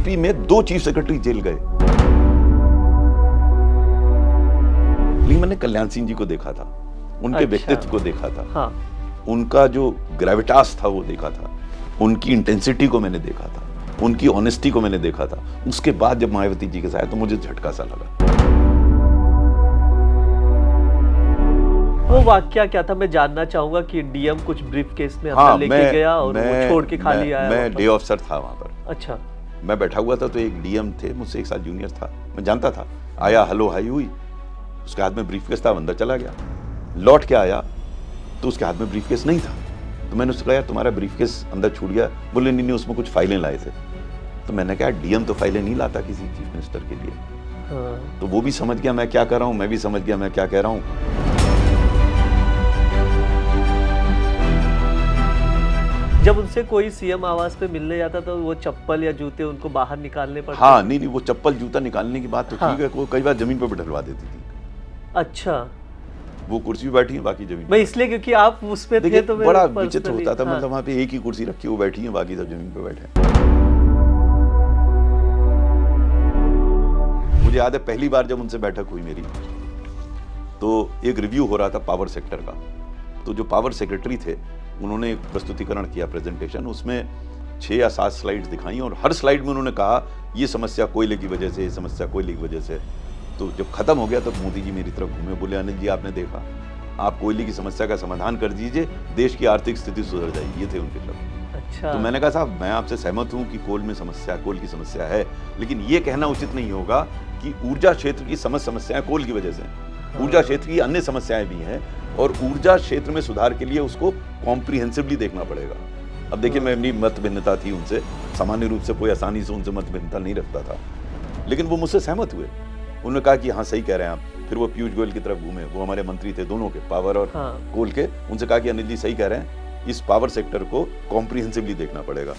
History में 2 chief secretary jail गए। लेकिन मैंने कल्याण सिंह जी को देखा था, उनके व्यक्तित्व को देखा था, हाँ। उनका जो ग्रेविटास था वो देखा था, उनकी इंटेंसिटी को मैंने देखा था, उनकी ऑनेस्टी को मैंने देखा था। उसके बाद जब मायावती जी के साथ आया तो मुझे झटका सा लगा। वो वाकया क्या था, मैं जानना चाहूंगा कि डीएम कुछ ब्रीफ केस में अंदर लेके गया और वो छोड़ के खाली आया। मैं डे ऑफिसर था वहां पर। अच्छा। मैं बैठा हुआ था तो एक डीएम थे, मुझसे 1 साल जूनियर था, मैं जानता था। आया, हेलो हाई हुई, उसके हाथ में ब्रीफ केस था, अंदर चला गया। लौट के आया तो उसके हाथ में ब्रीफ केस नहीं था। तो मैंने उससे कहा, यार तुम्हारा ब्रीफ केस अंदर छूट गया। बोले नहीं, उसमें कुछ फाइलें लाए थे। तो मैंने कहा, डीएम तो फाइलें नहीं लाता किसी चीफ मिनिस्टर के लिए। हाँ। तो वो भी समझ गया मैं क्या कर रहा हूँ, मैं भी समझ गया मैं क्या कह रहा हूँ। जब उनसे कोई सीएम आवास पे मिलने जाता तो वो चप्पल या जूते उनको बाहर निकालने पड़ते? हाँ, नहीं, वो चप्पल जूता निकालने की बात तो हाँ। ठीक है, वो कई बार जमीन पर बिठलवा देती थी। अच्छा। वो कुर्सी पे बैठी है, बाकी जमीन। मैं इसलिए क्योंकि आप उस पे थे तो बड़ा विचित्र होता था। हाँ। मतलब वहाँ पे एक ही कुर्सी रखी, वो बैठी है, बाकी सब जमीन पे बैठे। मुझे याद है पहली बार जब उनसे बैठक हुई मेरी, तो एक रिव्यू हो रहा था पावर सेक्टर का। तो जो पावर सेक्रेटरी थे उन्होंने एक प्रस्तुतिकरण किया, प्रेजेंटेशन। उसमें 6 या 7 स्लाइड्स दिखाई और हर स्लाइड में उन्होंने कहा ये समस्या कोयले की वजह से, ये समस्या कोयले की वजह से। तो जब खत्म हो गया तब मोदी जी मेरी तरफ घूमे, बोले अनिल जी आपने देखा, आप कोयले की समस्या का समाधान कर दीजिए, देश की आर्थिक स्थिति सुधर जाएगी। ये थे उनके शब्द। अच्छा। तो मैंने कहा, साहब मैं आपसे सहमत हूँ कि कोल की समस्या है, लेकिन ये कहना उचित नहीं होगा कि ऊर्जा क्षेत्र की समस्याएं कोल की वजह से। ऊर्जा क्षेत्र की अन्य समस्याएं भी हैं और ऊर्जा क्षेत्र में सुधार के लिए उसको कॉम्प्रिहेंसिवली देखना पड़ेगा। अब देखिए, मेरी मत भिन्नता थी उनसे, सामान्य रूप से कोई आसानी से उनसे मत भिन्नता नहीं रखता था, लेकिन वो मुझसे सहमत हुए। उन्होंने कहा कि हाँ सही कह रहे हैं आप। फिर वो पीयूष गोयल की तरफ घूमे, वो हमारे मंत्री थे दोनों के, पावर और कोल के। उनसे कहा कि अनिल जी सही कह रहे हैं, इस पावर सेक्टर को कॉम्प्रिहेंसिवली देखना पड़ेगा।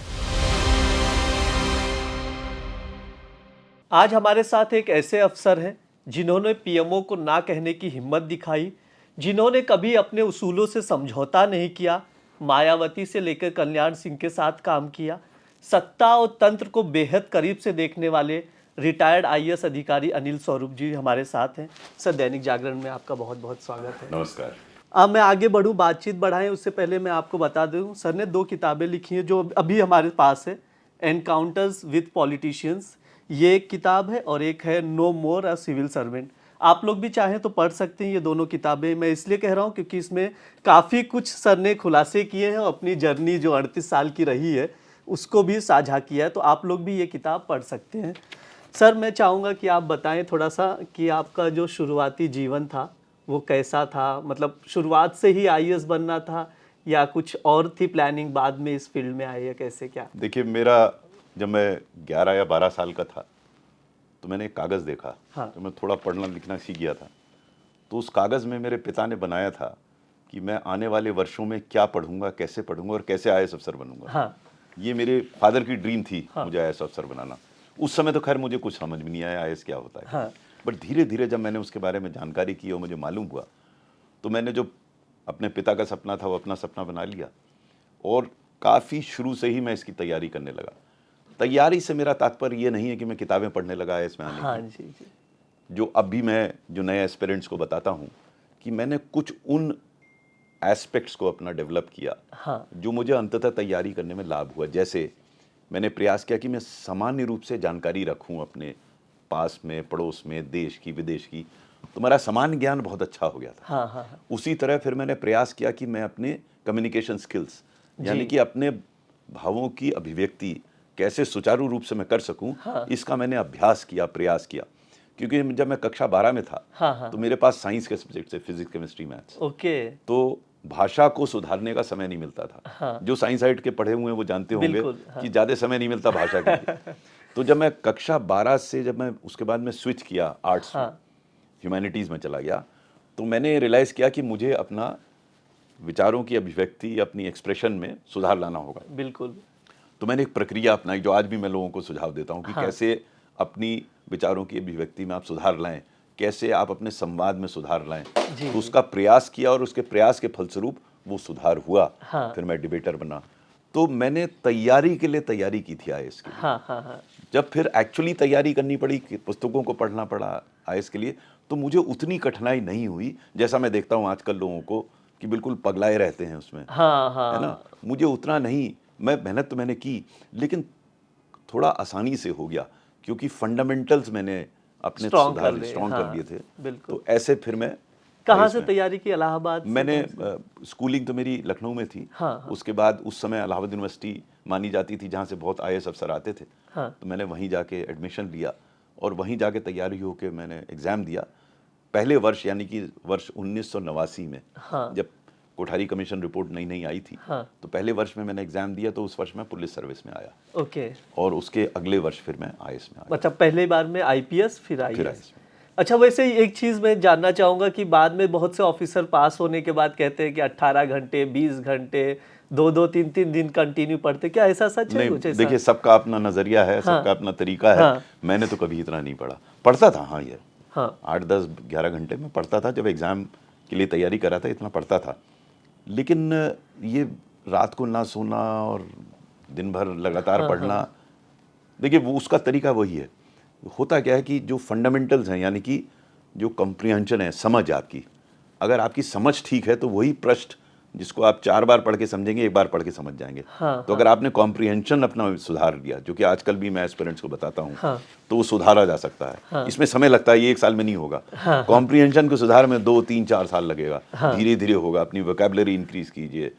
आज हमारे साथ एक ऐसे अफसर हैं जिन्होंने पीएमओ को ना कहने की हिम्मत दिखाई, जिन्होंने कभी अपने उसूलों से समझौता नहीं किया, मायावती से लेकर कल्याण सिंह के साथ काम किया। सत्ता और तंत्र को बेहद करीब से देखने वाले रिटायर्ड आईएएस अधिकारी अनिल स्वरूप जी हमारे साथ हैं। सर, दैनिक जागरण में आपका बहुत बहुत स्वागत है। नमस्कार। अब मैं आगे बढ़ूं, बातचीत बढ़ाएं उससे पहले मैं आपको बता दूं, सर ने 2 किताबें लिखी हैं जो अभी हमारे पास है। एनकाउंटर्स विद पॉलिटिशियंस, ये एक किताब है, और एक है no more a civil servant. आप लोग भी चाहें तो पढ़ सकते हैं ये दोनों किताबें। मैं इसलिए कह रहा हूँ क्योंकि इसमें काफ़ी कुछ सर ने खुलासे किए हैं, अपनी जर्नी जो 38 साल की रही है उसको भी साझा किया है, तो आप लोग भी ये किताब पढ़ सकते हैं। सर, मैं चाहूँगा कि आप बताएं थोड़ा सा कि आपका जो शुरुआती जीवन था वो कैसा था। मतलब शुरुआत से ही आईएएस बनना था या कुछ और थी प्लानिंग, बाद में इस फील्ड में आए या कैसे क्या? देखिए, मेरा जब मैं 11 या 12 साल का था तो मैंने एक कागज़ देखा। हाँ। तो मैं थोड़ा पढ़ना लिखना सीख गया था। तो उस कागज़ में मेरे पिता ने बनाया था कि मैं आने वाले वर्षों में क्या पढ़ूंगा, कैसे पढ़ूंगा और कैसे आईएएस अफसर बनूंगा। हाँ। ये मेरे फादर की ड्रीम थी। हाँ। मुझे आईएएस अफसर बनाना। उस समय तो खैर मुझे कुछ समझ में नहीं आया आईएएस क्या होता है। हाँ। बट धीरे धीरे जब मैंने उसके बारे में जानकारी की और मुझे मालूम हुआ, तो मैंने जो अपने पिता का सपना था वो अपना सपना बना लिया और काफ़ी शुरू से ही मैं इसकी तैयारी करने लगा। तैयारी से मेरा तात्पर्य ये नहीं है कि मैं किताबें पढ़ने लगा इसमें आने हाँ जी जी। जो अब भी मैं जो नए एस्पिरेंट्स को बताता हूँ कि मैंने कुछ उन एस्पेक्ट्स को अपना डेवलप किया। हाँ। जो मुझे अंततः तैयारी करने में लाभ हुआ। जैसे मैंने प्रयास किया कि मैं सामान्य रूप से जानकारी रखूं अपने पास में, पड़ोस में, देश की, विदेश की। तो मेरा सामान्य ज्ञान बहुत अच्छा हो गया था। हाँ हाँ हाँ। उसी तरह फिर मैंने प्रयास किया कि मैं अपने कम्युनिकेशन स्किल्स, यानी कि अपने भावों की अभिव्यक्ति कैसे सुचारू रूप से मैं कर सकूं, हाँ। इसका मैंने अभ्यास किया, प्रयास किया। क्योंकि जब मैं कक्षा 12 में था, हाँ। तो मेरे पास साइंस के सब्जेक्ट थे, फिजिक्स, केमिस्ट्री, मैथ्स। ओके। तो भाषा को सुधारने का समय नहीं मिलता था। हाँ। जो साइंस साइड के पढ़े हुए हैं वो जानते होंगे कि ज़्यादा समय नहीं मिलता भाषा के लिए। तो जब मैं कक्षा 12 से जब मैं उसके बाद में स्विच किया आर्ट्स में, ह्यूमैनिटीज़ में चला गया, तो मैंने रियलाइज़ किया कि मुझे अपना विचारों की अभिव्यक्ति, अपनी एक्सप्रेशन में सुधार लाना होगा। बिल्कुल। तो मैंने एक प्रक्रिया अपनाई जो आज भी मैं लोगों को सुझाव देता हूँ कि कैसे अपनी विचारों की अभिव्यक्ति में आप सुधार लाएं, कैसे आप अपने संवाद में सुधार लाएं। तो उसका प्रयास किया और उसके प्रयास के फलस्वरूप वो सुधार हुआ। फिर मैं डिबेटर बना। तो मैंने तैयारी के लिए तैयारी की थी आईएएस की। जब फिर एक्चुअली तैयारी करनी पड़ी कि पुस्तकों को पढ़ना पड़ा आईएएस के लिए, तो मुझे उतनी कठिनाई नहीं हुई जैसा मैं देखता हूँ आजकल लोगों को कि बिल्कुल पगलाए रहते हैं उसमें, हाँ है ना। हाँ मुझे उतना नहीं, मैं मेहनत तो मैंने की लेकिन थोड़ा आसानी से हो गया क्योंकि फंडामेंटल्स मैंने अपने स्ट्रॉन्ग कर सुधार लिए, स्ट्रॉन्ग कर हाँ, लिए थे। बिल्कुल। तो ऐसे फिर मैं कहाँ आईएएस से में, तैयारी की, इलाहाबाद से मैंने कहाँ से? स्कूलिंग तो मेरी लखनऊ में थी। हाँ हाँ उसके बाद उस समय इलाहाबाद यूनिवर्सिटी मानी जाती थी जहाँ से बहुत आईएएस अफसर आते थे, हाँ तो मैंने वहीं जाके एडमिशन लिया और वहीं जाके तैयारी होके मैंने एग्ज़ाम दिया। पहले वर्ष यानी कि वर्ष 1989 में हाँ जब कोठारी कमीशन रिपोर्ट नई नई आई थी, हाँ तो पहले वर्ष में मैंने एग्ज़ाम दिया, तो उस वर्ष मैं पुलिस सर्विस में आया ओके। और उसके अगले वर्ष फिर मैं आईएएस में आया, अच्छा, पहली बार में आईपीएस फिर फिर आईएएस। आईएएस में। अच्छा, वैसे ही एक चीज़ मैं जानना चाहूँगा कि बाद में बहुत से ऑफिसर पास होने के बाद कहते हैं कि 18 घंटे 20 घंटे 2-2 3-3 दिन कंटिन्यू पढ़ते, क्या ऐसा सच है नहीं, कुछ ऐसा? देखिए सबका अपना नज़रिया है, हाँ, सबका अपना तरीका है। हाँ, मैंने तो कभी इतना नहीं पढ़ा, पढ़ता था हाँ, ये हाँ 8-10-11 घंटे में पढ़ता था। जब एग्ज़ाम के लिए तैयारी कर रहा था इतना पढ़ता था, लेकिन ये रात को ना सोना और दिन भर लगातार हाँ पढ़ना, हाँ देखिए वो उसका तरीका वही है। होता क्या है कि जो फंडामेंटल्स हैं यानी कि जो कॉम्प्रिहेंशन है, समझ आपकी, अगर आपकी समझ ठीक है तो वही पृष्ठ जिसको आप 4 बार पढ़ के समझेंगे 1 बार पढ़ के समझ जाएंगे। हाँ तो अगर आपने कॉम्प्रिहेंशन अपना सुधार लिया, जो कि आजकल भी मैं एस्पिरेंट्स को बताता हूँ, हाँ तो वो सुधारा जा सकता है। हाँ इसमें समय लगता है, ये 1 साल में नहीं होगा। हाँ कॉम्प्रिहेंशन को सुधार में 2-3-4 साल लगेगा, हाँ धीरे धीरे होगा। अपनी वोकैबुलरी इंक्रीज कीजिए।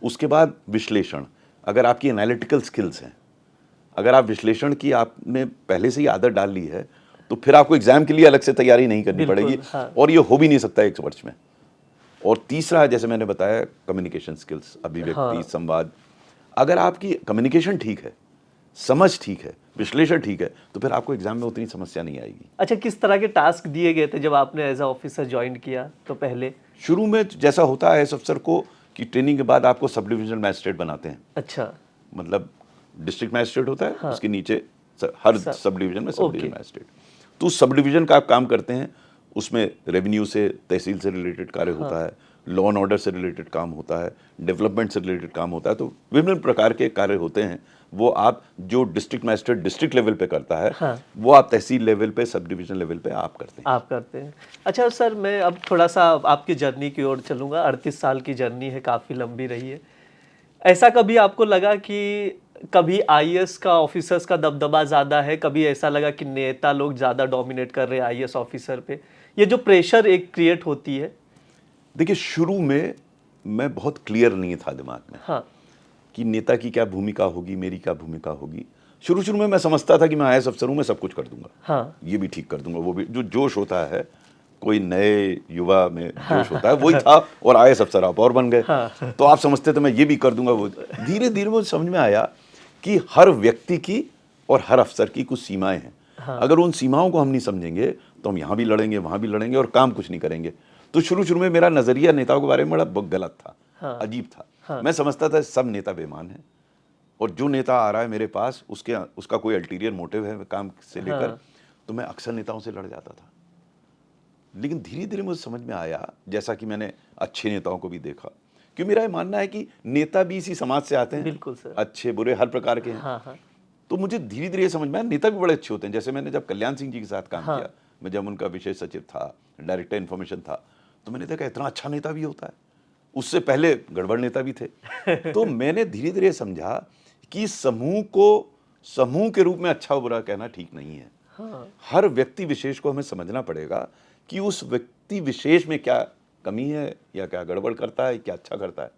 उसके बाद विश्लेषण, अगर आपकी एनालिटिकल स्किल्स हैं, अगर आप विश्लेषण की आपने पहले से ही आदत डाल ली है, तो फिर आपको एग्जाम के लिए अलग से तैयारी नहीं करनी बिल्कुल, पड़ेगी, हाँ। और ये हो भी नहीं सकता 1 वर्ष में। और तीसरा, जैसे मैंने बताया, कम्युनिकेशन स्किल्स, अभिव्यक्ति, हाँ। संवाद। अगर आपकी कम्युनिकेशन ठीक है, समझ ठीक है, विश्लेषण ठीक है, तो फिर आपको एग्जाम में उतनी समस्या नहीं आएगी। अच्छा, किस तरह के टास्क दिए गए थे जब आपने एज अ ऑफिसर ज्वाइन किया? तो पहले शुरू में जैसा होता है अफसर को कि ट्रेनिंग के बाद आपको सब डिविजनल मैजिस्ट्रेट बनाते हैं। अच्छा मतलब डिस्ट्रिक्ट मैजिस्ट्रेट होता है, हाँ। उसके नीचे हर सब- सब डिवीजन में सब ओके। Division magistrate. तो उस सब डिवीजन का आप काम करते हैं, उसमें रेवेन्यू से, तहसील से रिलेटेड कार्य होता है, लॉ एंड ऑर्डर से रिलेटेड काम होता है, डेवलपमेंट से रिलेटेड काम होता है। तो विभिन्न प्रकार के कार्य होते हैं, वो आप जो डिस्ट्रिक्ट मैजिस्ट्रेट डिस्ट्रिक्ट लेवल पे करता है, हाँ। वो आप तहसील लेवल पे, सब डिवीजन लेवल पे आप करते हैं। आप करते हैं। अच्छा सर, मैं अब थोड़ा सा आपकी जर्नी की ओर चलूँगा। 38 साल की जर्नी है, काफ़ी लंबी रही है। ऐसा कभी आपको लगा कि कभी आईएएस का ऑफिसर्स का दबदबा ज़्यादा है, कभी ऐसा लगा कि नेता लोग ज़्यादा डोमिनेट कर रहे हैं आईएएस ऑफिसर पे? ये जो प्रेशर एक क्रिएट होती है। देखिए, शुरू में मैं बहुत क्लियर नहीं था दिमाग में हाँ कि नेता की क्या भूमिका होगी, मेरी क्या भूमिका होगी। शुरू में मैं समझता था कि मैं आईएएस अफसर हूँ, मैं सब कुछ कर दूंगा, हाँ ये भी ठीक कर दूंगा, वो भी। जो जोश होता है, कोई नए युवा में जोश होता है, वही था। और आईएएस अफसर आप और बन गए, तो आप समझते थे मैं ये भी कर दूंगा, वो। धीरे धीरे मुझे समझ में आया कि हर व्यक्ति की और हर अफसर की कुछ सीमाएं हैं। अगर उन सीमाओं को हम नहीं समझेंगे तो हम यहाँ भी लड़ेंगे, वहाँ भी लड़ेंगे और काम कुछ नहीं करेंगे। तो शुरू में मेरा नजरिया नेताओं के बारे में बड़ा गलत था, अजीब था। मैं समझता था सब नेता बेईमान है, और जो नेता आ रहा है मेरे पास उसका कोई अल्टीरियर मोटिव है काम से लेकर। तो मैं अक्सर नेताओं से लड़ जाता था। लेकिन धीरे धीरे मुझे समझ में आया, जैसा कि मैंने अच्छे नेताओं को भी देखा, क्योंकि मेरा ये मानना है कि नेता भी इसी समाज से आते हैं। बिल्कुल सर। अच्छे बुरे हर प्रकार के हैं। हाँ तो मुझे धीरे धीरे समझ में आया नेता भी बड़े अच्छे होते हैं। जैसे मैंने जब कल्याण सिंह जी के साथ काम किया, मैं जब उनका विशेष सचिव था, डायरेक्टर इन्फॉर्मेशन था, तो मैंने देखा इतना अच्छा नेता भी होता है। उससे पहले गड़बड़ नेता भी थे। तो मैंने धीरे धीरे समझा कि समूह के रूप में अच्छा बुरा कहना ठीक नहीं है। हर व्यक्ति विशेष को हमें समझना पड़ेगा कि उस व्यक्ति विशेष में क्या कमी है, या क्या गड़बड़ करता है, क्या अच्छा करता है।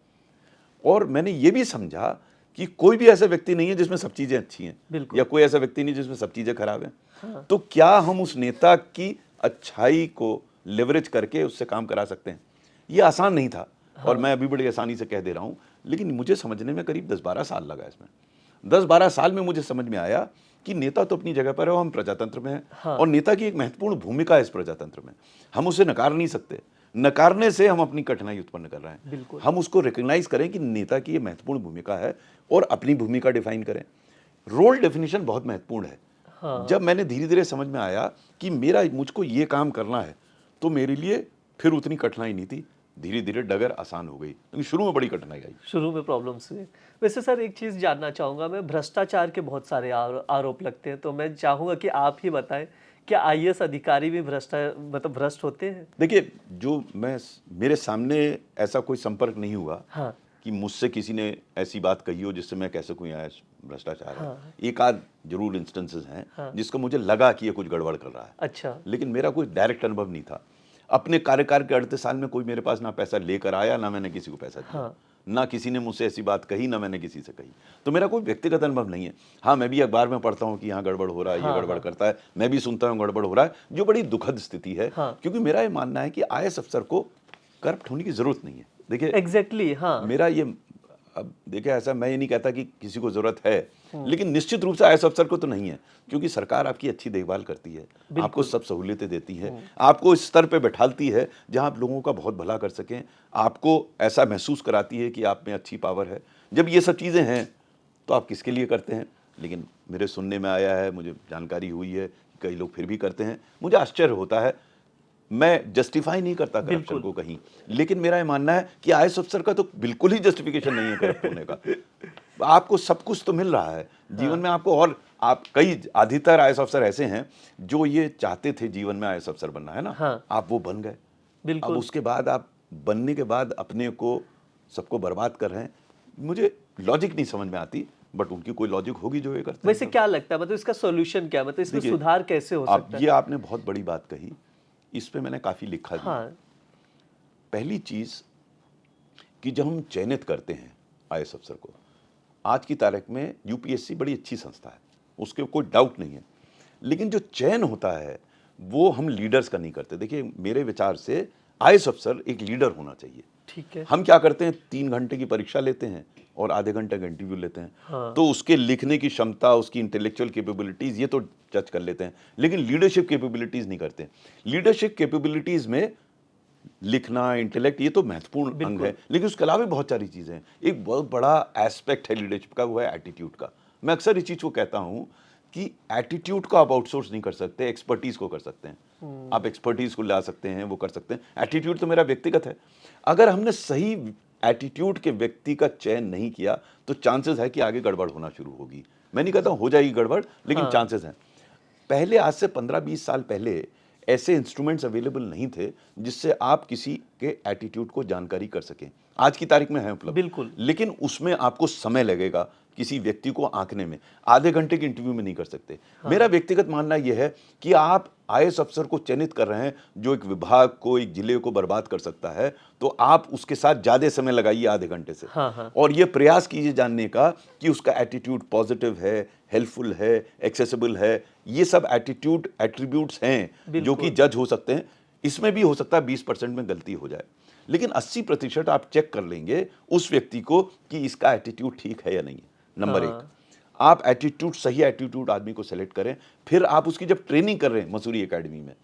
और मैंने ये भी समझा कि कोई भी ऐसा व्यक्ति नहीं है जिसमें सब चीजें अच्छी हैं, या कोई ऐसा व्यक्ति नहीं जिसमें सब चीजें खराब हैं। तो क्या हम उस नेता की अच्छाई को लेवरेज करके उससे काम करा सकते हैं? ये आसान नहीं था, और मैं अभी बड़ी आसानी से कह दे रहा हूं, लेकिन मुझे समझने में करीब 10-12 साल लगा। इसमें 10-12 साल में मुझे समझ में आया कि नेता तो अपनी जगह पर है, हम प्रजातंत्र में हैं, और नेता की एक महत्वपूर्ण भूमिका है इस प्रजातंत्र में। हम उसे नकार नहीं सकते। नकारने से हम अपनी कठिनाई उत्पन्न कर रहे हैं। हम उसको रिकॉग्नाइज करें कि नेता की ये महत्वपूर्ण भूमिका है, और अपनी भूमिका डिफाइन करें। रोल डेफिनेशन बहुत महत्वपूर्ण है। जब मैंने धीरे धीरे समझ में आया कि मुझको ये काम करना है, तो मेरे लिए फिर उतनी कठिनाई नहीं थी। धीरे धीरे डगर आसान हो गई, लेकिन शुरू में बड़ी कठिनाई आई। शुरू में प्रॉब्लम्स हुए। वैसे सर एक चीज़ जानना चाहूँगा मैं, भ्रष्टाचार के बहुत सारे आरोप लगते हैं, तो मैं चाहूँगा कि आप ही बताएं, क्या आईएएस अधिकारी भी भ्रष्ट होते हैं? देखिए, जो मेरे सामने ऐसा कोई संपर्क नहीं हुआ हाँ, कि मुझसे किसी ने ऐसी बात कही हो जिससे मैं कह सकूं यहाँ भ्रष्टाचार है। हाँ। एक आध जरूर इंस्टेंसेस हैं हाँ। जिसको मुझे लगा कि ये कुछ गड़बड़ कर रहा है, अच्छा। लेकिन मेरा कोई डायरेक्ट अनुभव नहीं था। अपने कार्यकाल के 38 साल में कोई मेरे पास ना पैसा लेकर आया, ना मैंने किसी को पैसा दिया। हाँ। ना किसी ने मुझसे ऐसी बात कही, ना मैंने किसी से कही। तो मेरा कोई व्यक्तिगत अनुभव नहीं है। हाँ, मैं भी अखबार में पढ़ता हूँ कि यहाँ गड़बड़ हो रहा है, ये हाँ, गड़बड़ हाँ। करता है, मैं भी सुनता हूँ गड़बड़ हो रहा है, जो बड़ी दुखद स्थिति है। हाँ। क्योंकि मेरा ये मानना है कि आईएएस अफसर को करप्ट होने की जरूरत नहीं है। देखिए, एग्जैक्टली, हाँ। मेरा ये, अब देखिए, ऐसा मैं ये नहीं कहता कि किसी को जरूरत है, लेकिन निश्चित रूप से आईएएस अफसर को तो नहीं है, क्योंकि सरकार आपकी अच्छी देखभाल करती है, आपको सब सहूलियतें देती है, आपको इस स्तर पे बैठालती है जहां आप लोगों का बहुत भला कर सकें, आपको ऐसा महसूस कराती है कि आप में अच्छी पावर है। जब ये सब चीज़ें हैं तो आप किसके लिए करते हैं? लेकिन मेरे सुनने में आया है, मुझे जानकारी हुई है कि कई लोग फिर भी करते हैं। मुझे आश्चर्य होता है। मैं जस्टिफाई नहीं करता करप्शन को कहीं, लेकिन मेरा ये मानना है कि आईएएस अफसर का तो बिल्कुल ही जस्टिफिकेशन नहीं है करप्ट होने का। आपको सब कुछ तो मिल रहा है जीवन में आपको, और आप कई अधिकतर आईएएस अफसर ऐसे हैं जो ये चाहते थे जीवन में आईएएस अफसर बनना, है ना? हाँ। आप वो बन गए। बिल्कुल। अब उसके बाद आप बनने के बाद अपने को, सबको बर्बाद कर रहे हैं। मुझे लॉजिक नहीं समझ में आती, बट उनकी कोई लॉजिक होगी जो ये करते हैं। वैसे क्या लगता है, मतलब इसका सॉल्यूशन क्या, मतलब इसमें देखिए, सुधार कैसे हो सकता है? ये आपने बहुत बड़ी बात कही, इस पे मैंने काफी लिखा भी। हाँ। पहली चीज कि जब हम चयनित करते हैं आईएएस अफसर को, आज की तारीख में यूपीएससी बड़ी अच्छी संस्था है, उसके कोई डाउट नहीं है, लेकिन जो चयन होता है वो हम लीडर्स का नहीं करते। देखिए, मेरे विचार से आईएएस अफसर एक लीडर होना चाहिए। ठीक है। हम क्या करते हैं, 3 घंटे की परीक्षा लेते हैं और आधे घंटे का इंटरव्यू लेते हैं। हाँ। तो उसके लिखने की क्षमता, उसकी इंटेलेक्चुअल कैपेबिलिटीज, ये तो जज कर लेते हैं, लेकिन लीडरशिप कैपेबिलिटीज नहीं करते। लीडरशिप कैपेबिलिटीज में लिखना, इंटेलेक्ट, ये तो महत्वपूर्ण अंग है, लेकिन उसके अलावा भी बहुत सारी चीजें हैं। एक बहुत बड़ा एस्पेक्ट है लीडरशिप का, वो है एटीट्यूड का। मैं अक्सर इस चीज को कहता हूं कि एटीट्यूड को आप आउटसोर्स नहीं कर सकते, एक्सपर्टीज को कर सकते हैं। आप एक्सपर्टीज को ला सकते हैं, वो कर सकते हैं। एटीट्यूड तो मेरा व्यक्तिगत है। अगर हमने सही एटीट्यूड के व्यक्ति का चयन नहीं किया तो चांसेस है कि आगे गड़बड़ होना शुरू होगी। मैं नहीं कहता हो जाएगी गड़बड़, लेकिन चांसेस हैं। पहले, आज से 15-20 साल पहले ऐसे इंस्ट्रूमेंट्स अवेलेबल नहीं थे जिससे आप किसी के एटीट्यूड को जानकारी कर सकें। आज की तारीख में है उपलब्ध, बिल्कुल, लेकिन उसमें आपको समय लगेगा किसी व्यक्ति को आंकने में। आधे घंटे के इंटरव्यू में नहीं कर सकते। मेरा व्यक्तिगत मानना यह है कि आप आईएएस अफसर को चयनित कर रहे हैं जो एक विभाग को, एक जिले को बर्बाद कर सकता है, तो आप उसके साथ ज्यादा समय लगाइए, आधे घंटे से। हाँ। और ये प्रयास कीजिए जानने का कि उसका एटीट्यूड पॉजिटिव है, हेल्पफुल है, एक्सेसिबल है। ये सब एटीट्यूड एट्रीब्यूट्स हैं जो कि जज हो सकते हैं। इसमें भी हो सकता है 20% में गलती हो जाए, लेकिन 80% आप चेक कर लेंगे उस व्यक्ति को कि इसका एटीट्यूड ठीक है या नहीं है। नंबर 1, आप एटीट्यूड, सही एटीट्यूड आदमी को सेलेक्ट करें। फिर आप उसकी जब ट्रेनिंग कर रहे हैं मसूरी एकेडमी में,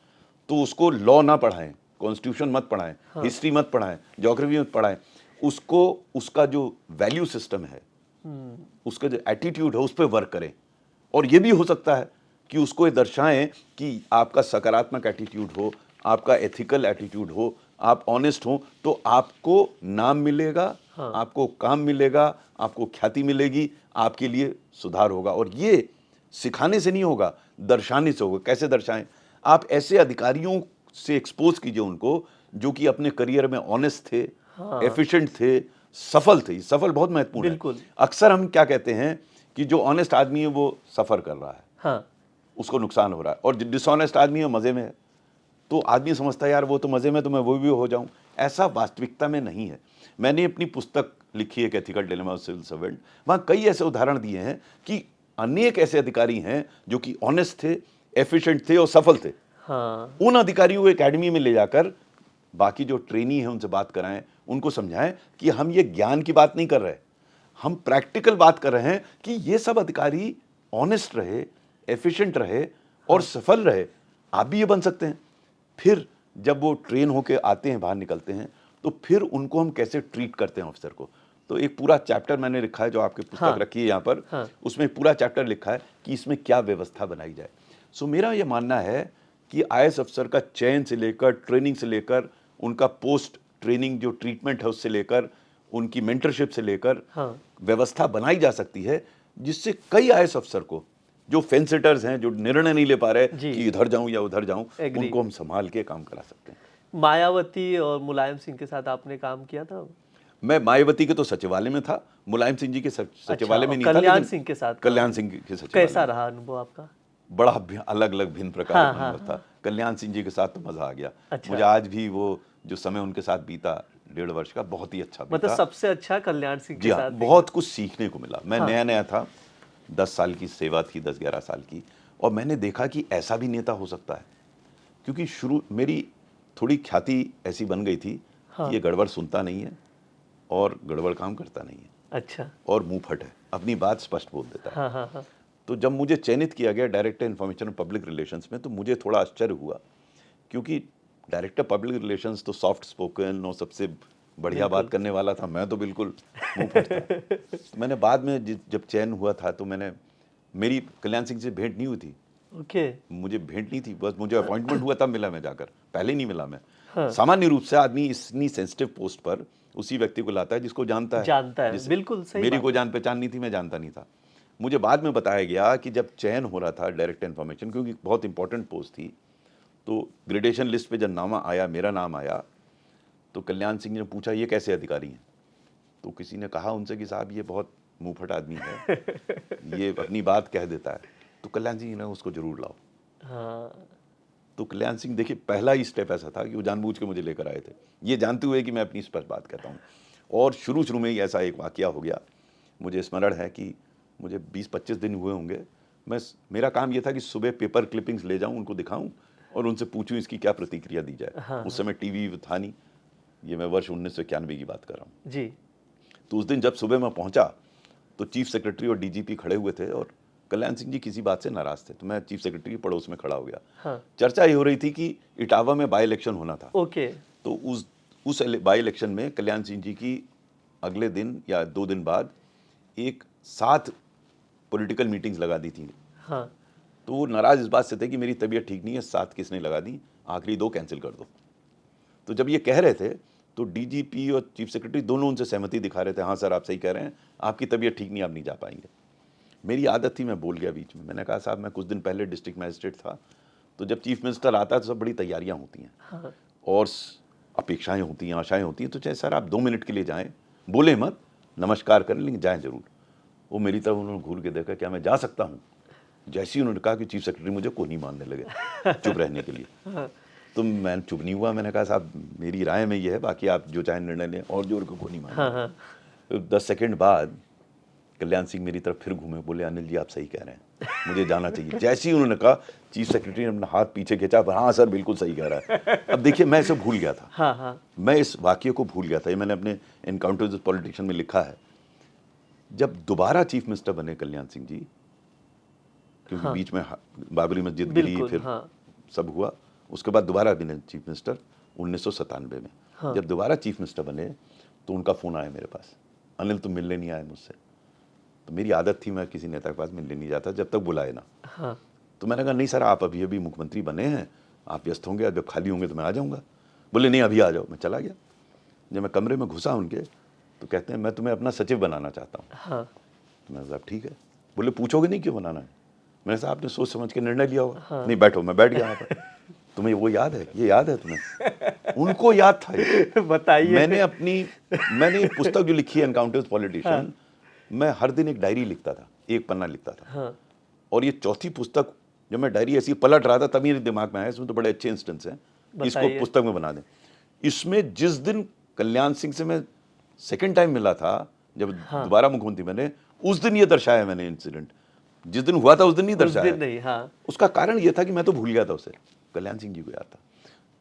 तो उसको लॉ ना पढ़ाएं, कॉन्स्टिट्यूशन मत पढ़ाएं, हिस्ट्री मत पढ़ाएं, ज्योग्राफी मत पढ़ाएं। उसको उसका जो वैल्यू सिस्टम है, उसका जो एटीट्यूड है, उस पर वर्क करें। और ये भी हो सकता है कि उसको ये दर्शाएं कि आपका सकारात्मक एटीट्यूड हो, आपका एथिकल एटीट्यूड हो, आप ऑनेस्ट हो, तो आपको नाम मिलेगा, आपको काम मिलेगा, आपको ख्याति मिलेगी, आपके लिए सुधार होगा। और ये सिखाने से नहीं होगा, दर्शाने से होगा। कैसे दर्शाएं? आप ऐसे अधिकारियों से एक्सपोज कीजिए उनको जो कि अपने करियर में ऑनेस्ट थे, एफिशिएंट थे, सफल थे। सफल बहुत महत्वपूर्ण है। अक्सर हम क्या कहते हैं कि जो ऑनेस्ट आदमी है वो सफर कर रहा है, हाँ। उसको नुकसान हो रहा है, और जो डिसऑनेस्ट आदमी है मजे में है, तो आदमी समझता है यार वो तो मजे में, तो मैं वो भी हो जाऊं। ऐसा वास्तविकता में नहीं है। मैंने अपनी पुस्तक लिखी है, ethical dilemma of civil servant, वहां कई ऐसे उदाहरण दिए हैं कि अनेक ऐसे अधिकारी हैं जो कि ऑनेस्ट थे, एफिशिएंट थे और सफल थे। हाँ। उन अधिकारियों को एकेडमी में ले जाकर बाकी जो ट्रेनी है उनसे बात कराएं, उनको समझाएं कि हम ये ज्ञान की बात नहीं कर रहे, हम प्रैक्टिकल बात कर रहे हैं कि ये सब अधिकारी ऑनेस्ट रहे, एफिशिएंट रहे और सफल रहे, आप भी ये बन सकते हैं। फिर जब वो ट्रेन होके आते हैं, बाहर निकलते हैं, तो फिर उनको हम कैसे ट्रीट करते हैं ऑफिसर को। तो एक पूरा चैप्टर मैंने लिखा है, जो आपकी पुस्तक रखी है यहाँ पर, उसमें पूरा चैप्टर लिखा है कि इसमें क्या व्यवस्था बनाई जाए। सो मेरा ये मानना है कि आईएएस अफसर का चयन से लेकर, ट्रेनिंग से लेकर, उनका पोस्ट ट्रेनिंग, जो ट्रीटमेंट है उससे लेकर, उनकी मेंटरशिप से लेकर हाँ। व्यवस्था बनाई जा सकती है, जिससे कई आईएएस अफसर को, जो फेंस सिटर्स हैं, जो निर्णय नहीं ले पा रहे जी। कि इधर जाऊं या उधर जाऊं, Agree। उनको हम संभाल के काम करा सकते हैं। मायावती और मुलायम सिंह के साथ आपने काम किया था? मैं मायावती के तो सचिवालय में था, मुलायम सिंह जी के सचिवालय में और नहीं था, कल्याण लेकिन सिंह के साथ कल्याण सिंह के सचिवालय कैसा में। रहा अनुभव आपका? बड़ा अलग अलग भिन्न प्रकार हाँ, का हाँ, अनुभव था। कल्याण सिंह जी के साथ तो मजा आ गया। अच्छा। मुझे आज भी वो जो समय उनके साथ बीता 1.5 वर्ष का, बहुत ही अच्छा मतलब बीता। सबसे अच्छा कल्याण सिंह जी के हाँ, साथ बहुत कुछ सीखने को मिला। मैं हाँ। नया नया था, 10 साल की सेवा थी, 10-11 साल की, और मैंने देखा कि ऐसा भी नेता हो सकता है। क्योंकि शुरू मेरी थोड़ी ख्याति ऐसी बन गई थी हाँ। कि ये गड़बड़ सुनता नहीं है और गड़बड़ काम करता नहीं है, अच्छा। और मुंह फट है, अपनी बात स्पष्ट बोल देता है। हाँ हाँ हाँ। तो जब मुझे चयनित किया गया डायरेक्टर इन्फॉर्मेशन और पब्लिक रिलेशंस में, तो मुझे थोड़ा आश्चर्य हुआ, क्योंकि डायरेक्टर पब्लिक रिलेशंस तो सॉफ्ट स्पोकन और सबसे बढ़िया बात करने वाला था, मैं तो बिल्कुल मुंह फट था। तो मैंने बाद में जब चयन हुआ था, तो मेरी कल्याण सिंह से भेंट नहीं हुई थी। ओके। मुझे भेंट नहीं थी, बस मुझे अपॉइंटमेंट हुआ तब मिला मैं जाकर, पहले नहीं मिला मैं। हाँ। सामान्य रूप से आदमी इतनी सेंसिटिव पोस्ट पर उसी व्यक्ति को लाता है जिसको जानता है। बिल्कुल सही मेरी बात कोई है। जान पहचान नहीं थी, मैं जानता नहीं था। मुझे बाद में बताया गया कि जब चयन हो रहा था डायरेक्टर इन्फॉर्मेशन, क्योंकि बहुत इंपॉर्टेंट पोस्ट थी, तो ग्रेडेशन लिस्ट पे जब नाम आया, मेरा नाम आया, तो कल्याण सिंह ने पूछा ये कैसे अधिकारी हैं। तो किसी ने कहा उनसे कि साहब ये बहुत मुंहफट आदमी है, ये अपनी बात कह देता है। तो कल्याण सिंह ने उसको जरूर लाओ। हाँ। तो कल्याण सिंह, देखिए, पहला ही स्टेप ऐसा था कि वो जानबूझ के मुझे लेकर आए थे, ये जानते हुए कि मैं अपनी स्पष्ट बात कहता हूँ। और शुरू में ही ऐसा एक वाकया हो गया, मुझे स्मरण है कि मुझे 20-25 दिन हुए होंगे, मेरा काम ये था कि सुबह पेपर क्लिपिंग्स ले जाऊँ, उनको दिखाऊँ और उनसे पूछूँ इसकी क्या प्रतिक्रिया दी जाए। हाँ। उस समय टीवी था नहीं, ये मैं वर्ष 1991 की बात कर रहा हूँ। जी। तो उस दिन जब सुबह मैं पहुंचा, तो चीफ सेक्रेटरी और डीजीपी खड़े हुए थे, और कल्याण सिंह जी किसी बात से नाराज थे। तो मैं चीफ सेक्रेटरी के पड़ोस में खड़ा हो गया। हाँ। चर्चा ये हो रही थी कि इटावा में बाई इलेक्शन होना था। ओके। तो उस बाई इलेक्शन में कल्याण सिंह जी की अगले दिन या 2 दिन बाद एक 7 पॉलिटिकल मीटिंग्स लगा दी थी। हाँ। तो वो नाराज इस बात से थे कि मेरी तबीयत ठीक नहीं है, 7 किसने लगा दी, आखिरी 2 कैंसिल कर दो। तो जब ये कह रहे थे, तो डीजीपी और चीफ सेक्रेटरी दोनों उनसे सहमति दिखा रहे थे, हाँ सर आप सही कह रहे हैं, आपकी तबीयत ठीक नहीं, आप नहीं जा पाएंगे। मेरी आदत थी, मैं बोल गया बीच में। मैंने कहा साहब मैं कुछ दिन पहले डिस्ट्रिक्ट मजिस्ट्रेट था, तो जब चीफ मिनिस्टर आता है तो सब बड़ी तैयारियां होती हैं। हाँ। और अपेक्षाएं होती हैं, आशाएं होती हैं, तो चाहे सर आप 2 मिनट के लिए जाएं, बोले मत, नमस्कार करें, लेकिन जाएं जरूर। वो मेरी तरफ उन्होंने घूर के देखा, क्या मैं जा सकता हूँ? जैसे ही उन्होंने कहा कि चीफ सेक्रेटरी मुझे को नहीं मानने लगे चुप रहने के लिए। तो मैं चुप नहीं हुआ, मैंने कहा साहब मेरी राय में ये है, बाकी आप जो चाहे निर्णय लें, और जोर को नहीं माने। हाँ। तो 10 सेकंड बाद कल्याण सिंह मेरी तरफ फिर घूमे, बोले अनिल जी आप सही कह रहे हैं, मुझे जाना चाहिए। जैसे ही उन्होंने कहा, चीफ सेक्रेटरी ने अपना हाथ पीछे खींचा, हाँ सर बिल्कुल सही कह रहा है। अब देखिए, मैं इसे भूल गया था। हाँ हाँ। मैं इस वाक्य को भूल गया था, ये मैंने अपने एनकाउंटर्स विद पॉलिटिशियन में लिखा है। जब दोबारा चीफ मिनिस्टर बने कल्याण सिंह जी, क्योंकि बीच में बाबरी मस्जिद गिरी, फिर सब हुआ, उसके बाद दोबारा बने चीफ मिनिस्टर 1997 में। जब दोबारा चीफ मिनिस्टर बने, तो उनका फोन आया मेरे पास, अनिल तुम मिलने नहीं आए मुझसे। तो मेरी आदत थी, मैं किसी नेता के पास मिलने नहीं जाता जब तक बुलाए ना। हाँ। तो मैंने कहा नहीं सर, आप अभी मुख्यमंत्री बने हैं, आप व्यस्त होंगे, जब खाली होंगे तो मैं आ जाऊँगा। बोले नहीं अभी आ जाओ। मैं चला गया। जब मैं कमरे में घुसा उनके, तो कहते हैं मैं तुम्हें अपना सचिव बनाना चाहता हूँ। हाँ। तो मैंने कहा ठीक है। बोले पूछोगे नहीं क्यों बनाना है? मैंने कहा आपने सोच समझ के निर्णय लिया होगा। नहीं बैठो। मैं बैठ गया वहाँ पर। तुम्हें वो याद है? ये याद है तुम्हें? उनको याद था ये। बताइए। मैंने एक पुस्तक जो लिखी है एनकाउंटर्स पॉलिटिशियन, मैं हर दिन एक डायरी लिखता था, एक पन्ना लिखता था। हाँ। और ये चौथी पुस्तक, जब मैं डायरी ऐसी पलट रहा था तब मेरे दिमाग में आया, इसमें तो बड़े अच्छे इंस्टेंस हैं, इसको पुस्तक में बना दें। इसमें जिस दिन कल्याण सिंह से मैं सेकंड टाइम मिला था, जब दोबारा मुख्यमंत्री बने, उस दिन ये दर्शाया मैंने इंसिडेंट। जिस दिन हुआ था उस दिन नहीं दर्शाया। उस दिन नहीं। हाँ। उसका कारण ये था कि मैं तो भूल गया था उसे, कल्याण सिंह जी को याद था।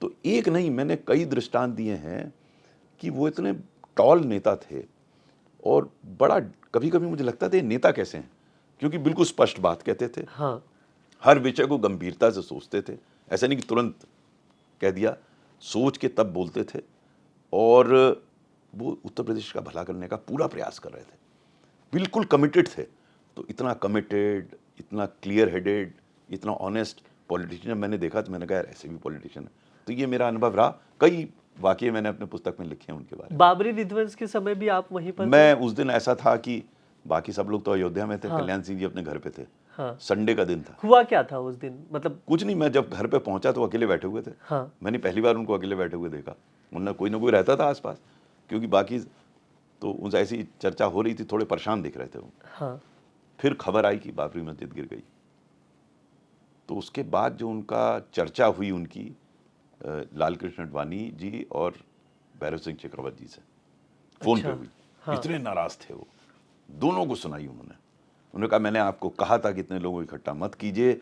तो एक नहीं, मैंने कई दृष्टांत दिए हैं कि वो इतने टॉल नेता थे, और बड़ा कभी कभी मुझे लगता था ये नेता कैसे हैं, क्योंकि बिल्कुल स्पष्ट बात कहते थे। हाँ। हर विषय को गंभीरता से सोचते थे, ऐसा नहीं कि तुरंत कह दिया, सोच के तब बोलते थे। और वो उत्तर प्रदेश का भला करने का पूरा प्रयास कर रहे थे, बिल्कुल कमिटेड थे। तो इतना कमिटेड, इतना क्लियर हेडेड, इतना ऑनेस्ट पॉलिटिशियन मैंने देखा, तो मैंने कहा यार ऐसे भी पॉलिटिशियन है। तो ये मेरा अनुभव रहा कई वाकई मैंने अपने पुस्तक में लिखे हैं उनके बारे में। बाबरी विध्वंस के समय भी आप वहीं पर मैं उस दिन ऐसा था कि बाकी सब लोग तो अयोध्या में थे, हाँ। कल्याण सिंह जी अपने घर पे थे। हाँ। संडे का दिन था। हुआ क्या था उस दिन, मतलब? कुछ नहीं, मैं जब घर पे पहुंचा तो अकेले बैठे हुए थे। हाँ। मैंने पहली बार उनको अकेले बैठे हुए देखा, वरना कोई ना कोई रहता था आसपास, क्योंकि बाकी तो उनसे ऐसी चर्चा हो रही थी, थोड़े परेशान दिख रहे थे वो। हाँ। फिर खबर आई कि बाबरी मस्जिद गिर गई, तो उसके बाद जो उनका चर्चा हुई उनकी लाल कृष्ण अडवाणी जी और भैरव सिंह शेखावत जी से फोन पे हुई। हाँ। इतने नाराज थे वो, दोनों को सुनाई उन्होंने कहा मैंने आपको कहा था कि इतने लोगों को इकट्ठा मत कीजिए,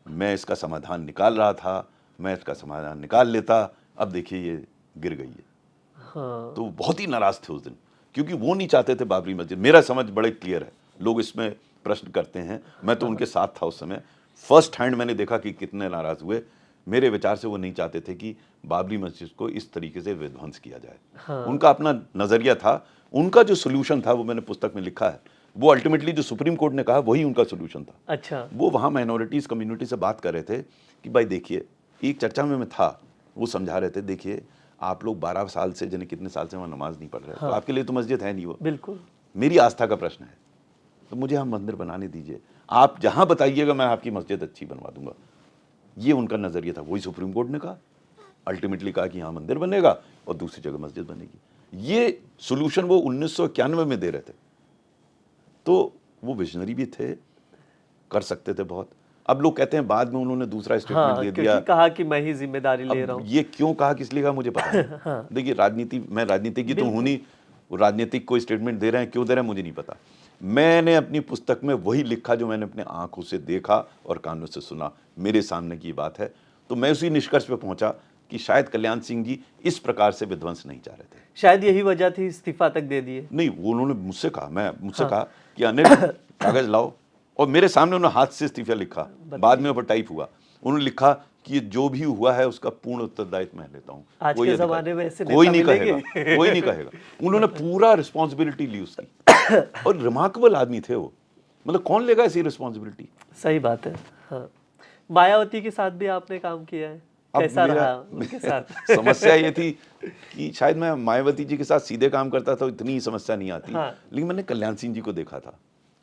मैं इसका समाधान निकाल रहा था, मैं इसका समाधान निकाल लेता, अब देखिए ये गिर गई है। हाँ। तो बहुत ही नाराज थे उस दिन, क्योंकि वो नहीं चाहते थे बाबरी मस्जिद। मेरा समझ बड़े क्लियर है, लोग इसमें प्रश्न करते हैं, मैं तो उनके साथ था उस समय, फर्स्ट हैंड मैंने देखा कि कितने नाराज हुए। मेरे विचार से वो नहीं चाहते थे कि बाबरी मस्जिद को इस तरीके से विध्वंस किया जाए। हाँ। उनका अपना नजरिया था, उनका जो सोल्यूशन था वो मैंने पुस्तक में लिखा है। वो अल्टीमेटली जो सुप्रीम कोर्ट ने कहा वही उनका सोल्यूशन था। अच्छा। वो वहाँ माइनॉरिटीज कम्युनिटी से बात कर रहे थे कि भाई देखिए, एक चर्चा में मैं था, वो समझा रहे थे देखिए आप लोग 12 साल से यानी कितने साल से वहाँ नमाज नहीं पढ़ रहे, हाँ। तो आपके लिए तो मस्जिद है नहीं वो। बिल्कुल। मेरी आस्था का प्रश्न है, तो मुझे यहाँ मंदिर बनाने दीजिए, आप जहाँ बताइएगा मैं आपकी मस्जिद अच्छी बनवा दूंगा। ये उनका नजरिया था, वही सुप्रीम कोर्ट ने कहा, अल्टीमेटली कहा कि यहाँ मंदिर बनेगा और दूसरी जगह मस्जिद बनेगी। ये सोल्यूशन वो 1991 में दे रहे थे। तो वो विजनरी भी थे, कर सकते थे बहुत। अब लोग कहते हैं बाद में उन्होंने दूसरा स्टेटमेंट हाँ, दे दिया, क्योंकि कहा कि मैं ही जिम्मेदारी ले रहा अब हूँ। ये क्यों कहा, किस लिए कहा, मुझे पता है। हाँ। देखिए राजनीति, मैं राजनीति की तो हूं नहीं, वो राजनीतिक कोई स्टेटमेंट दे रहे हैं, क्यों दे रहे हैं मुझे नहीं पता। मैंने अपनी पुस्तक में वही लिखा जो मैंने अपने आंखों से देखा और कानों से सुना, मेरे सामने की बात है। तो मैं उसी निष्कर्ष पे पहुंचा कि शायद कल्याण सिंह जी इस प्रकार से विध्वंस नहीं चाह रहे थे। शायद यही वजह थी, इस्तीफा तक दे दिए। नहीं, वो उन्होंने मुझसे कहा, मैं मुझसे कहा कि अनिल कागज लाओ, और मेरे सामने उन्होंने हाथ से इस्तीफा लिखा, बाद में ऊपर टाइप हुआ। उन्होंने लिखा कि जो भी हुआ है उसका पूर्ण उत्तरदायित्व मैं लेता हूँ। आज के जमाने में ऐसे कोई नेता नहीं मिलेंगे? कहेगा, कोई नहीं कहेगा। उन्होंने पूरा रिस्पॉन्सिबिलिटी ली उसकी, और रिमार्केबल आदमी थे वो, मतलब कौन लेगा ऐसी रिस्पॉन्सिबिलिटी। सही बात है। हाँ। मायावती के साथ भी आपने काम किया है, कैसा रहा उनके साथ? समस्या ये थी कि शायद मैं मायावती जी के साथ सीधे काम करता था, इतनी समस्या नहीं आती। हाँ। लेकिन मैंने कल्याण सिंह जी को देखा था,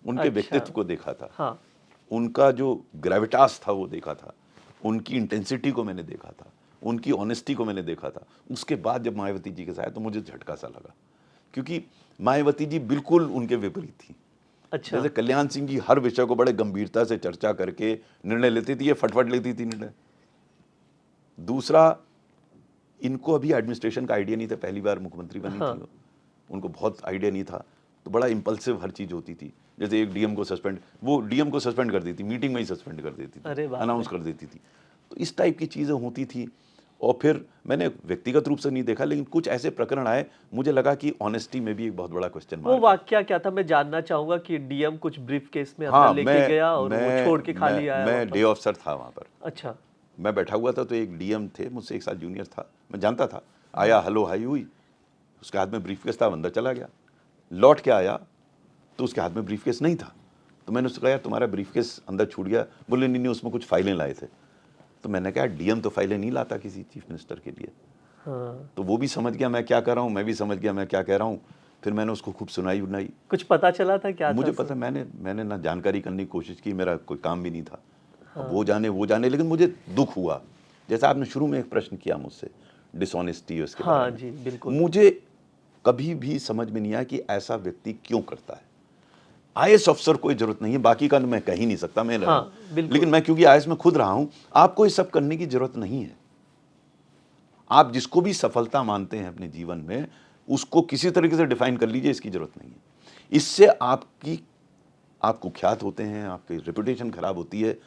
उनके अच्छा। व्यक्तित्व को देखा था। हाँ। उनका जो ग्रेविटास था वो देखा था, उनकी इंटेंसिटी को मैंने देखा था, उनकी ऑनेस्टी को मैंने देखा था। उसके बाद जब मायावती जी के साथ, तो मुझे झटका सा लगा, क्योंकि मायावती जी बिल्कुल उनके विपरीत थी। अच्छा। जैसे कल्याण सिंह जी हर विषय को बड़े गंभीरता से चर्चा करके निर्णय लेती थी, ये फटफट लेती थी निर्णय। दूसरा, इनको अभी एडमिनिस्ट्रेशन का आइडिया नहीं था, पहली बार मुख्यमंत्री बनी हाँ। थी, उनको बहुत आइडिया नहीं था, तो बड़ा इंपल्सिव हर चीज होती थी। जैसे एक डीएम को सस्पेंड, वो डीएम को सस्पेंड कर देती, मीटिंग में ही सस्पेंड कर देती अरे थी, बाप रे। अनाउंस कर देती थी। तो इस टाइप की चीजें होती थी। और फिर मैंने व्यक्तिगत रूप से नहीं देखा, लेकिन कुछ ऐसे प्रकरण आए, मुझे लगा कि ऑनेस्टी में भी एक बहुत बड़ा क्वेश्चन वो मार्क। वाकया क्या था, मैं जानना चाहूंगा कि डीएम कुछ ब्रीफ केस में हाँ, अपना लेके गया और वो छोड़ के खाली आया मैं वापस? डे ऑफिसर था वहाँ पर। अच्छा। मैं बैठा हुआ था, तो एक डीएम थे, मुझसे 1 साल जूनियर था, मैं जानता था। आया, हेलो हाई हुई, उसके हाथ में ब्रीफकेस था, अंदर चला गया। लौट के आया तो उसके हाथ में ब्रीफकेस नहीं था। तो मैंने उससे कहा, यार तुम्हारा ब्रीफकेस अंदर छूट गया। बोले नहीं, उसमें कुछ फाइलें लाए थे। तो मैंने कहा, डीएम तो फाइलें नहीं लाता किसी चीफ मिनिस्टर के लिए। हाँ। तो वो भी समझ गया मैं क्या कर रहा हूँ, मैं भी समझ गया मैं क्या कह रहा हूँ। फिर मैंने उसको खूब सुनाई उनाई। कुछ पता चला था क्या मुझे था? पता, मैंने ना जानकारी करने की कोशिश की, मेरा कोई काम भी नहीं था। अब वो जाने, लेकिन मुझे दुख हुआ। जैसा आपने शुरू में एक प्रश्न किया मुझसे, डिसऑनेस्टी उसके हाँ बारे में। जी, बिल्कुल। मुझे कभी भी समझ में नहीं आया कि ऐसा व्यक्ति क्यों करता है। आईएएस अफसर कोई जरूरत नहीं है, बाकी का मैं कह ही नहीं सकता, मैं हाँ, बिल्कुल। लेकिन मैं क्योंकि आईएएस में खुद रहा हूं, आपको ये सब करने की जरूरत नहीं है। आप जिसको भी सफलता मानते हैं अपने जीवन में, उसको किसी तरीके से डिफाइन कर लीजिए, इसकी जरूरत नहीं है। इससे आप कुख्यात होते हैं, आपकी रेपुटेशन खराब होती है,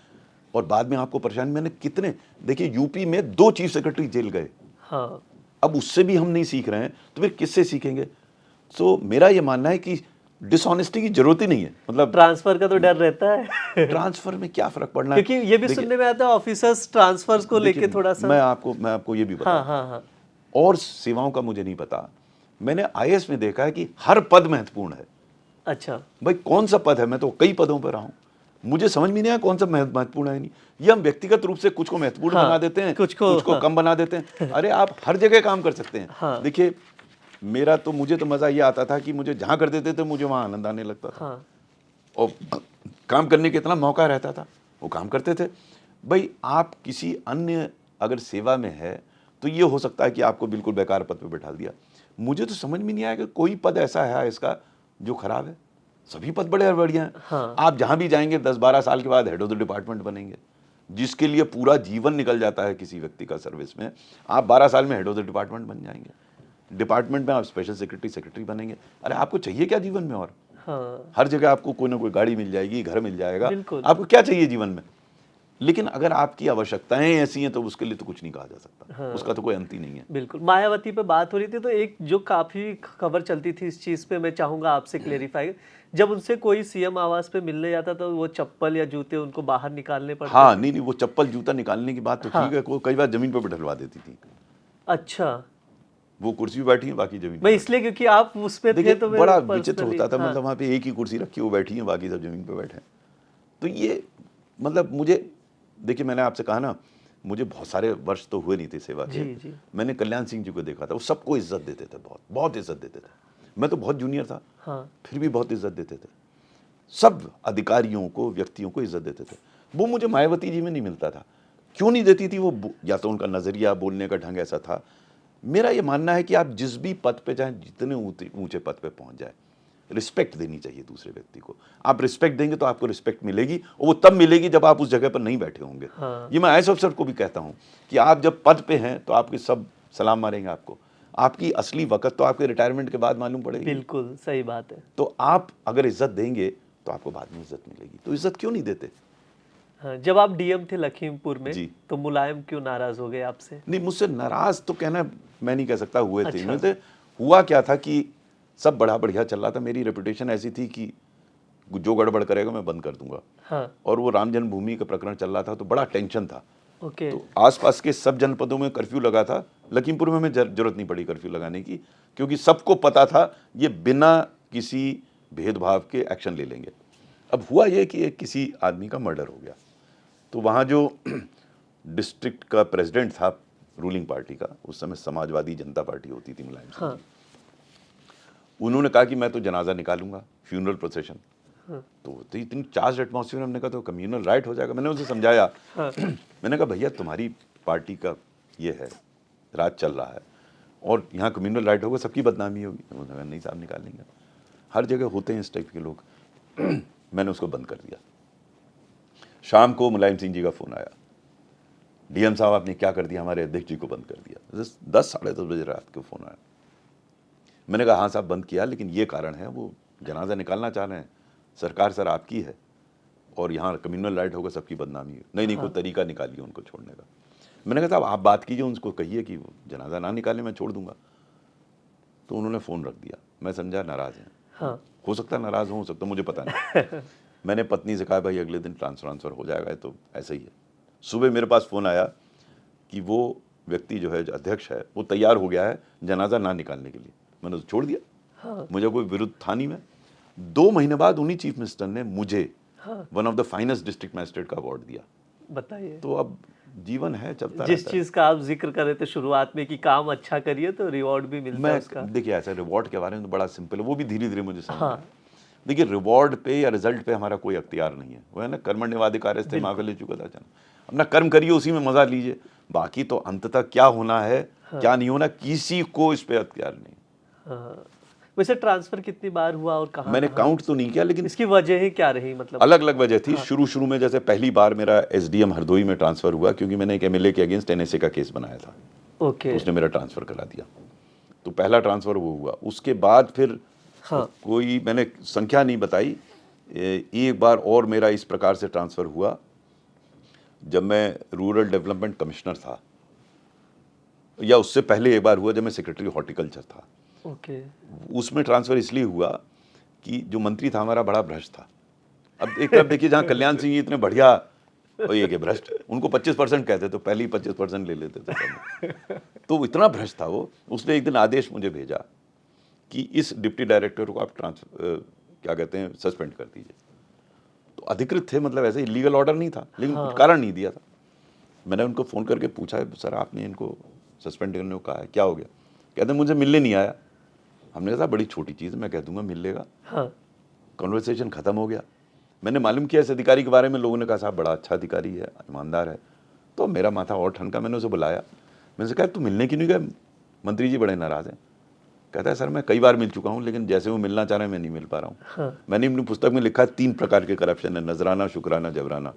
और बाद में आपको परेशानी। मैंने कितने, देखिए यूपी में 2 चीफ सेक्रेटरी जेल गए। हाँ। अब उससे भी हम नहीं सीख रहे हैं, तो फिर किससे सीखेंगे? सो मेरा ये मानना है कि डिसऑनेस्टी की जरूरत ही नहीं है। मतलब ट्रांसफर का तो डर रहता है। ट्रांसफर में क्या फर्क पड़ना है? क्योंकि ये भी सुनने में आता है ऑफिसर्स ट्रांसफर्स को लेके थोड़ा सा। मैं आपको ये भी बता, हाँ हाँ हाँ। और सेवाओं का मुझे नहीं पता। मैंने आईएएस में देखा है कि हर पद महत्वपूर्ण है। अच्छा। भाई कौन सा पद है, मैं तो कई पदों पर रहा हूं। मुझे समझ में नहीं आया कौन सा महत्वपूर्ण है नहीं। ये हम व्यक्तिगत रूप से कुछ को महत्वपूर्ण हाँ, बना देते हैं, कुछ कुछ को को कम बना देते हैं। अरे आप हर जगह काम कर सकते हैं। हाँ। देखिए मुझे तो मजा ये आता था कि मुझे जहां कर देते थे मुझे वहां आनंद आने लगता था। हाँ, और काम करने का इतना मौका रहता था, वो काम करते थे। भाई आप किसी अन्य अगर सेवा में है तो ये हो सकता है कि आपको बिल्कुल बेकार पद पे बैठा दिया। मुझे तो समझ में नहीं आया कि कोई पद ऐसा है इसका जो खराब है। सभी पद बड़े और बढ़िया हैं। हाँ। आप जहां भी जाएंगे 10-12 साल के बाद हेड ऑफ द डिपार्टमेंट बनेंगे, जिसके लिए पूरा जीवन निकल जाता है किसी व्यक्ति का सर्विस में। आप 12 साल में हेड ऑफ द डिपार्टमेंट बन जाएंगे, डिपार्टमेंट में आप स्पेशल सेक्रेटरी बनेंगे। अरे आपको चाहिए क्या जीवन में? और हाँ, हर जगह आपको कोई ना कोई गाड़ी मिल जाएगी, घर मिल जाएगा, बिल्कुल। आपको क्या चाहिए जीवन में? लेकिन अगर आपकी आवश्यकताएं ऐसी हैं तो उसके लिए तो कुछ नहीं कहा जा सकता। हाँ। उसका तो कोई अंत ही नहीं है। बिल्कुल। मायावती पे बात हो रही थी तो एक जो काफ़ी खबर चलती थी इस चीज़ पे, मैं चाहूँगा आपसे क्लेरिफाई। जब उनसे कोई सीएम आवास पे मिलने जाता तो वो चप्पल या जूते उनको बाहर निकालने पड़ते हाँ, थे? नहीं, वो चप्पल जूता निकालने की बात तो हाँ। ठीक है, को कई बार जमीन पर बैठलवा देती थी। अच्छा। वो कुर्सी पे बैठी है, बाकी जमीन मैं पे। इसलिए क्योंकि आप उसमें थे देखिए तो मैं बड़ा विचित्र पर्सनली, होता था, हाँ। मतलब वहाँ पे एक ही कुर्सी रखी, वो बैठी है, बाकी सब जमीन पे बैठे हैं। तो ये मतलब मुझे, देखिए मैंने आपसे कहा ना, मुझे बहुत सारे वर्ष तो हुए नहीं थे सेवा के। जी, जी। मैंने कल्याण सिंह जी को देखा था, वो सबको इज्जत देते थे, बहुत बहुत इज्जत देते थे। मैं तो बहुत जूनियर था, हाँ, फिर भी बहुत इज्जत देते थे। सब अधिकारियों को, व्यक्तियों को इज्जत देते थे। वो मुझे मायावती जी में नहीं मिलता था। क्यों नहीं देती थी? वो या तो उनका नजरिया, बोलने का ढंग ऐसा था। मेरा ये मानना है कि आप जिस भी पद पे जाएं, जितने ऊंचे पद पे पहुंच जाए, रिस्पेक्ट देनी चाहिए दूसरे व्यक्ति को। आप रिस्पेक्ट देंगे तो आपको रिस्पेक्ट मिलेगी, और वो तब मिलेगी जब आप उस जगह पर नहीं बैठे होंगे। हाँ। ये मैं आईएएस अफसर को भी कहता हूं कि आप जब पद पे हैं तो आपके सब सलाम मारेंगे आपको। आपकी असली वक़्त तो आपके रिटायरमेंट के बाद मालूम पड़ेगी। बिल्कुल सही बात है। तो आप अगर इज्जत देंगे तो आपको बाद में इज्जत मिलेगी। तो इज्जत क्यों नहीं देते? हाँ, जब आप डीएम थे लखीमपुर में जी। तो मुलायम क्यों नाराज हो गए आपसे? नहीं, मुझसे नाराज तो कहना मैं नहीं कह सकता, हुए थे। अच्छा। इनमें से हुआ क्या था कि सब बड़ा बढ़िया चल रहा था। मेरी रेपुटेशन ऐसी थी कि जो गड़बड़ करेगा मैं बंद कर दूंगा। हाँ, और वो राम जन्मभूमि का प्रकरण चल रहा था, तो बड़ा टेंशन था। ओके। तो आसपास के सब जनपदों में कर्फ्यू लगा था। लखीमपुर में हमें जरूरत नहीं पड़ी कर्फ्यू लगाने की, क्योंकि सबको पता था ये बिना किसी भेदभाव के एक्शन ले लेंगे। अब हुआ ये कि एक किसी आदमी का मर्डर हो गया, तो वहाँ जो डिस्ट्रिक्ट का प्रेसिडेंट था रूलिंग पार्टी का, उस समय समाजवादी जनता पार्टी होती थी, मुलायम सिंह हाँ, जी, उन्होंने कहा कि मैं तो जनाजा निकालूंगा, फ्यूनरल प्रोसेशन। हाँ, तो इतनी चार्ज एटमॉस्फेयर, हमने कहा तो कम्युनल राइट हो जाएगा। मैंने उसे समझाया। हाँ, मैंने कहा भैया तुम्हारी पार्टी का ये है, राज चल रहा है, और यहाँ कम्युनल राइट होगा, सबकी बदनामी होगी। उन्होंने कहा नहीं साहब, निकाल लेंगे, हर जगह होते हैं इस टाइप के लोग। मैंने उसको बंद कर दिया। शाम को मुलायम सिंह जी का फोन आया, डीएम साहब आपने क्या कर दिया, हमारे अध्यक्ष जी को बंद कर दिया। 10 साढ़े 10 बजे रात को फोन आया। मैंने कहा हाँ साहब बंद किया, लेकिन ये कारण है, वो जनाजा निकालना चाह रहे हैं। सरकार सर आपकी है, और यहाँ कम्युनल राइट होगा, सबकी बदनामी है। नहीं, कोई तरीका निकालिए उनको छोड़ने का। मैंने कहा साहब आप बात कीजिए, उनको कहिए कि वो जनाजा ना निकाले, मैं छोड़ दूंगा। तो उन्होंने फ़ोन रख दिया। मैं समझा नाराज़ हैं। हाँ, हो सकता है नाराज़ हो सकता, मुझे पता नहीं। मैंने पत्नी से कहा भाई अगले दिन ट्रांसफ़र हो जाएगा, तो ऐसे ही है। सुबह मेरे पास फ़ोन आया कि वो व्यक्ति जो है, जो अध्यक्ष है, वो तैयार हो गया है जनाजा ना निकालने के लिए। मैंने तो छोड़ दिया। हाँ, मुझे कोई विरुद्ध था नहीं। मैं 2 महीने बाद उन्हीं चीफ मिनिस्टर ने मुझे हाँ, one of the finest district magistrate का अवार्ड दिया। बताइए। तो अब जीवन है, चलता जिस रहता है। चीज का आप जिक्र कर रहे थे शुरुआत में कि काम अच्छा करिए तो रिवॉर्ड भी मिलता है उसका। मैं देखिए ऐसा रिवॉर्ड के बारे में तो बड़ा सिंपल है, वो भी धीरे धीरे मुझे समझ हाँ। आया। देखिए रिवॉर्ड पे या रिजल्ट पे हमारा कोई अख्तियार नहीं है। वो है ना, कर्मण्येवाधिकारस्ते मा फलेषु कदाचन। अपना कर्म करिए, उसी में मजा लीजिए। बाकी तो अंततः क्या होना है, क्या नहीं होना, किसी को इस पे अख्तियार नहीं। हाँ। वैसे ट्रांसफर कितनी बार हुआ और कहाँ मैंने कहाँ? काउंट तो नहीं किया, लेकिन इसकी वजह क्या रही, मतलब? अलग अलग वजह थी। शुरू में जैसे पहली बार मेरा एसडीएम हरदोई में ट्रांसफर हुआ, क्योंकि मैंने एक एमएलए के अगेंस्ट एनएसए का केस बनाया था। ओके। तो उसने मेरा ट्रांसफर करा दिया। तो पहला ट्रांसफर वो हुआ। उसके बाद फिर हाँ। कोई मैंने संख्या नहीं बताई, एक बार और मेरा इस प्रकार से ट्रांसफर हुआ जब मैं रूरल डेवलपमेंट कमिश्नर था, या उससे पहले एक बार हुआ जब मैं सेक्रेटरी हॉर्टिकल्चर था। ओके। उसमें ट्रांसफर इसलिए हुआ कि जो मंत्री था हमारा बड़ा भ्रष्ट था। अब एक तरफ देखिए, जहाँ कल्याण सिंह इतने बढ़िया, और ये के भ्रष्ट, उनको 25% कहते तो पहले ही 25% ले लेते थे सब। तो इतना भ्रष्ट था वो। उसने एक दिन आदेश मुझे भेजा कि इस डिप्टी डायरेक्टर को आप क्या कहते हैं, सस्पेंड कर दीजिए। तो अधिकृत थे, मतलब ऐसे इलीगल ऑर्डर नहीं था, लेकिन कुछ कारण नहीं दिया था। मैंने उनको फ़ोन करके पूछा, सर आपने इनको सस्पेंड करने को कहा है, क्या हो गया? कहते मुझे मिलने नहीं आया। हमने कहा बड़ी छोटी चीज़ है, मैं कह दूंगा मिल लेगा। हाँ। कॉन्वर्सेशन ख़त्म हो गया। मैंने मालूम किया इस अधिकारी के बारे में, लोगों ने कहा साहब बड़ा अच्छा अधिकारी है, ईमानदार है। तो मेरा माथा और ठनका, मैंने उसे बुलाया। मैंने उसे कहा तू मिलने क्यों नहीं गया, मंत्री जी बड़े नाराज़ हैं। कहता है सर मैं कई बार मिल चुका हूँ, लेकिन जैसे वो मिलना चाह रहे हैं मैं नहीं मिल पा रहा हूँ। हाँ। मैंने अपनी पुस्तक में लिखा 3 प्रकार के करप्शन है, नजराना, शुक्राना, जबराना।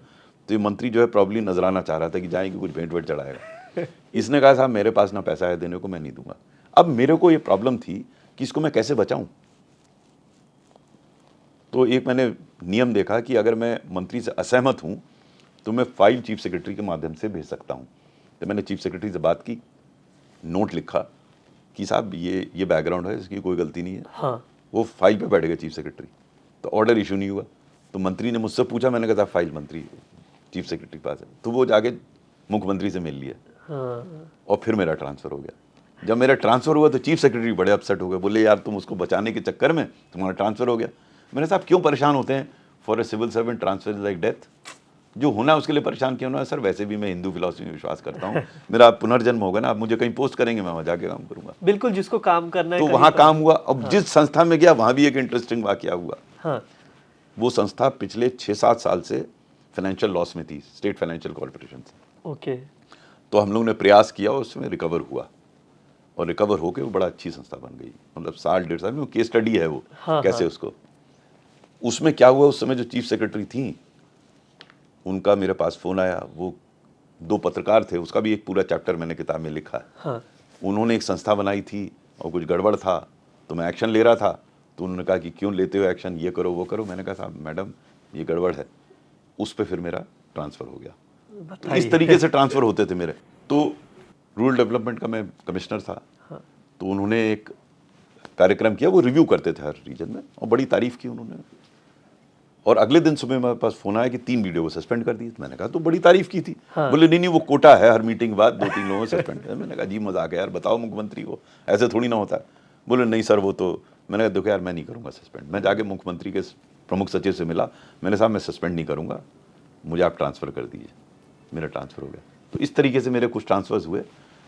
तो ये मंत्री जो है प्रॉब्ली नजराना चाह रहा था कि जाएंगे कुछ भेंट वेंट चढ़ाएगा। इसने कहा साहब मेरे पास ना पैसा है देने को, मैं नहीं दूंगा। अब मेरे को ये प्रॉब्लम थी कि इसको मैं कैसे बचाऊं। तो एक मैंने नियम देखा कि अगर मैं मंत्री से असहमत हूं तो मैं फाइल चीफ सेक्रेटरी के माध्यम से भेज सकता हूं। तो मैंने चीफ सेक्रेटरी से बात की, नोट लिखा कि साहब ये बैकग्राउंड है, इसकी कोई गलती नहीं है। हाँ। वो फाइल पे बैठ गए चीफ सेक्रेटरी, तो ऑर्डर इशू नहीं हुआ। तो मंत्री ने मुझसे पूछा, मैंने कहा फाइल मंत्री चीफ सेक्रेटरी के पास है, तो वो जाके मुख्यमंत्री से मिल लिया। हाँ। और फिर मेरा ट्रांसफ़र हो गया। जब मेरा ट्रांसफ़र हुआ तो चीफ सेक्रेटरी बड़े अपसेट हो गए, बोले यार तुम उसको बचाने के चक्कर में तुम्हारा ट्रांसफ़र हो गया। मैंने साहब क्यों परेशान होते हैं, for a civil servant transfer is like death. जो होना है उसके लिए परेशान क्यों होना है सर, वैसे भी मैं हिंदू फिलॉसफी में विश्वास करता हूँ, मेरा पुनर्जन्म होगा ना, आप मुझे कहीं पोस्ट करेंगे मैं वहाँ जाके काम करूँगा। बिल्कुल, जिसको काम करना है तो कहीं वहाँ पर। काम हुआ। अब जिस संस्था में गया वहाँ भी एक इंटरेस्टिंग वाकया हुआ। हाँ। वो संस्था पिछले 6-7 साल से फाइनेंशियल लॉस में थी, स्टेट फाइनेंशियल कॉर्पोरेशन से। ओके। तो हम लोग ने प्रयास किया और उसमें रिकवर हुआ, और रिकवर होके वो बड़ा अच्छी संस्था बन गई। मतलब 1.5 साल में केस स्टडी है वो। हाँ, कैसे हाँ। उसको, उसमें क्या हुआ, उस समय जो चीफ सेक्रेटरी थी उनका मेरे पास फ़ोन आया। वो 2 पत्रकार थे, उसका भी एक पूरा चैप्टर मैंने किताब में लिखा है। हाँ। उन्होंने एक संस्था बनाई थी और कुछ गड़बड़ था, तो मैं एक्शन ले रहा था। तो उन्होंने कहा कि क्यों लेते हो एक्शन, ये करो वो करो। मैंने कहा साहब मैडम ये गड़बड़ है। उस पर फिर मेरा ट्रांसफ़र हो गया। तो इस तरीके से ट्रांसफ़र होते थे मेरे। तो रूरल डेवलपमेंट का मैं कमिश्नर था। हाँ। तो उन्होंने एक कार्यक्रम किया, वो रिव्यू करते थे हर रीजन में, और बड़ी तारीफ़ की उन्होंने। और अगले दिन सुबह मेरे पास फ़ोन आया कि 3 वीडियो को सस्पेंड कर दिए। मैंने कहा तो बड़ी तारीफ़ की थी। हाँ। बोले नहीं वो कोटा है, हर मीटिंग के बाद 2-3 लोगों को सस्पेंड कर। मैंने कहा जी मजाक है यार, बताओ मुख्यमंत्री को, ऐसे थोड़ी ना होता है। बोले नहीं सर वो तो। मैंने कहा देखो यार मैं नहीं करूँगा सस्पेंड। मैं जाके मुख्यमंत्री के प्रमुख सचिव से मिला, मैंने साहब मैं सस्पेंड नहीं करूँगा, मुझे आप ट्रांसफ़र कर दीजिए। मेरा ट्रांसफ़र हो गया। तो इस तरीके से मेरे कुछ ट्रांसफ़र्स हुए,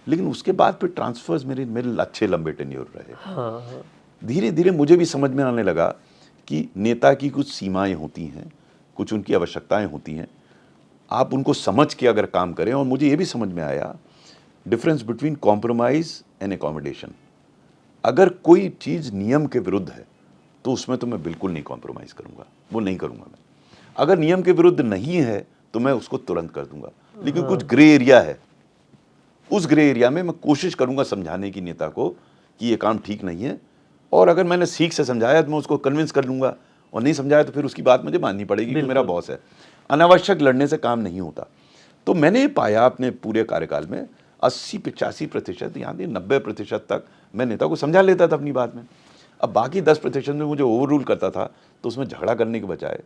लेकिन उसके बाद फिर ट्रांसफ़र्स मेरे अच्छे लंबे टेन्योर रहे। हाँ। धीरे धीरे मुझे भी समझ में आने लगा कि नेता की कुछ सीमाएं होती हैं, कुछ उनकी आवश्यकताएं होती हैं, आप उनको समझ के अगर काम करें। और मुझे ये भी समझ में आया difference between compromise and accommodation. अगर कोई चीज़ नियम के विरुद्ध है तो उसमें तो मैं बिल्कुल नहीं कॉम्प्रोमाइज़ करूँगा, वो नहीं करूँगा मैं। अगर नियम के विरुद्ध नहीं है तो मैं उसको तुरंत कर दूंगा। लेकिन कुछ ग्रे एरिया है, उस ग्रे एरिया में मैं कोशिश करूंगा समझाने की नेता को कि ये काम ठीक नहीं है। और अगर मैंने सीख से समझाया तो मैं उसको कन्विंस कर लूँगा, और नहीं समझाया तो फिर उसकी बात मुझे माननी पड़ेगी कि मेरा बॉस है। अनावश्यक लड़ने से काम नहीं होता। तो मैंने पाया अपने पूरे कार्यकाल में 80-85%, यहाँ 90% तक मैं नेता को समझा लेता था अपनी बात में। अब बाकी 10% में मुझे ओवर रूल करता था, तो उसमें झगड़ा करने के बजाय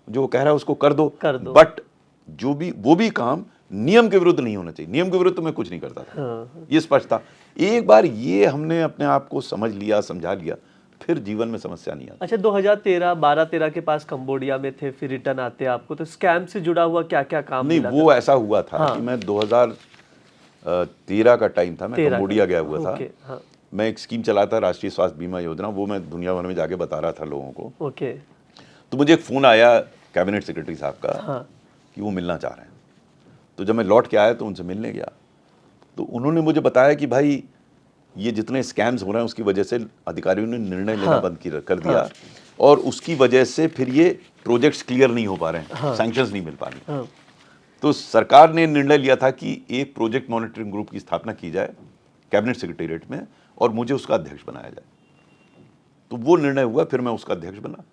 जो वो कह रहा है उसको कर दो। बट जो भी वो भी काम नियम के विरुद्ध नहीं होना चाहिए। नियम के विरुद्ध तो मैं कुछ नहीं करता था। हाँ। ये स्पष्ट था। एक बार ये हमने अपने आप को समझ लिया, समझा लिया, फिर जीवन में समस्या नहीं आती। अच्छा, 2013 के पास कंबोडिया में थे, फिर रिटर्न आते आपको, तो स्कैम से जुड़ा हुआ क्या क्या काम नहीं, मिला वो था? ऐसा हुआ था हाँ। कि मैं 2013 का टाइम था, मैं कंबोडिया गया हुआ था। ओके। हाँ। मैं एक स्कीम चलाता, राष्ट्रीय स्वास्थ्य बीमा योजना, वो मैं दुनिया भर में जाके बता रहा था लोगों को। ओके। तो मुझे एक फ़ोन आया कैबिनेट सेक्रेटरी साहब का। हाँ। कि वो मिलना चाह रहे हैं। तो जब मैं लौट के आया तो उनसे मिलने गया, तो उन्होंने मुझे बताया कि भाई ये जितने स्कैम्स हो रहे हैं उसकी वजह से अधिकारियों ने निर्णय लेना बंद कर दिया। हाँ। और उसकी वजह से फिर ये प्रोजेक्ट्स क्लियर नहीं हो पा रहे हैं। हाँ। सैंक्शंस नहीं मिल पा रही। हाँ। तो सरकार ने निर्णय लिया था कि एक प्रोजेक्ट मॉनिटरिंग ग्रुप की स्थापना की जाए कैबिनेट सेक्रेटेरिएट में, और मुझे उसका अध्यक्ष बनाया जाए। तो वो निर्णय हुआ, फिर मैं उसका अध्यक्ष बना,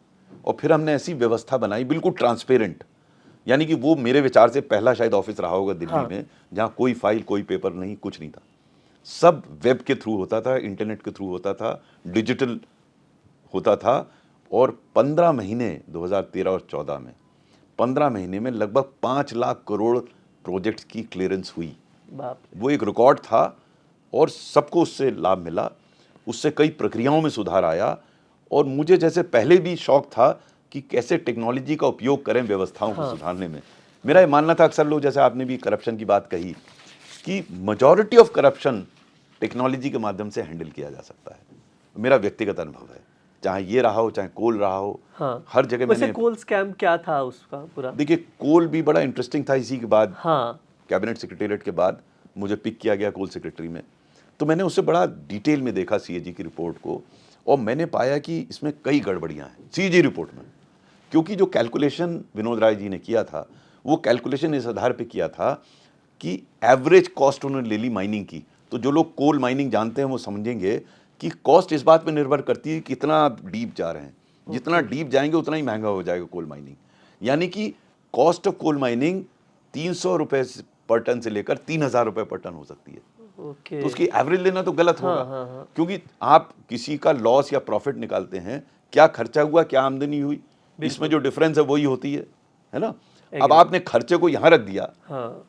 और फिर हमने ऐसी व्यवस्था बनाई बिल्कुल ट्रांसपेरेंट। यानी कि वो मेरे विचार से पहला शायद ऑफिस रहा होगा दिल्ली हाँ। में जहाँ कोई फाइल, कोई पेपर नहीं, कुछ नहीं था। सब वेब के थ्रू होता था, इंटरनेट के थ्रू होता था, डिजिटल होता था। और 15 महीने 2013 और 14 में 15 महीने में लगभग 5 लाख करोड़ प्रोजेक्ट्स की क्लियरेंस हुई। बाप रे। वो एक रिकॉर्ड था, और सबको उससे लाभ मिला। उससे कई प्रक्रियाओं में सुधार आया। और मुझे जैसे पहले भी शौक था कि कैसे टेक्नोलॉजी का उपयोग करें व्यवस्थाओं को सुधारने में। मेरा ये मानना था, अक्सर लोग, जैसे आपने भी करप्शन की बात कही, कि मेजॉरिटी ऑफ करप्शन टेक्नोलॉजी के माध्यम से हैंडल किया जा सकता है। मेरा व्यक्तिगत अनुभव है, चाहे ये रहा हो, चाहे कोल रहा हो, हाँ। हर जगह वैसे मैंने कोल स्कैम क्या था उसका पूरा? देखिए, कोल भी बड़ा इंटरेस्टिंग था। इसी के बाद हाँ कैबिनेट सेक्रेटेरिएट के बाद मुझे पिक किया गया कोल सेक्रेटरी में, तो मैंने उससे बड़ा डिटेल में देखा सीएजी की रिपोर्ट को, और मैंने पाया कि इसमें कई गड़बड़ियां हैं सीएजी रिपोर्ट में। क्योंकि जो कैलकुलेशन विनोद राय जी ने किया था, वो कैलकुलेशन इस आधार पे किया था कि एवरेज कॉस्ट उन्होंने ले ली माइनिंग की। तो जो लोग कोल माइनिंग जानते हैं वो समझेंगे कि कॉस्ट इस बात पे निर्भर करती है कितना आप डीप जा रहे हैं। जितना डीप जाएंगे उतना ही महंगा हो जाएगा कोल माइनिंग। यानी कि कॉस्ट ऑफ कोल माइनिंग 300 रुपए पर टन से लेकर 3000 रुपए पर टन हो सकती है। ओके। तो उसकी एवरेज लेना तो गलत होगा। हाँ। क्योंकि आप किसी का लॉस या प्रॉफिट निकालते हैं, क्या खर्चा हुआ, क्या आमदनी हुई, इसमें जो डिफरेंस है वही होती है ना। अब आपने खर्चे को यहाँ रख दिया, हाँ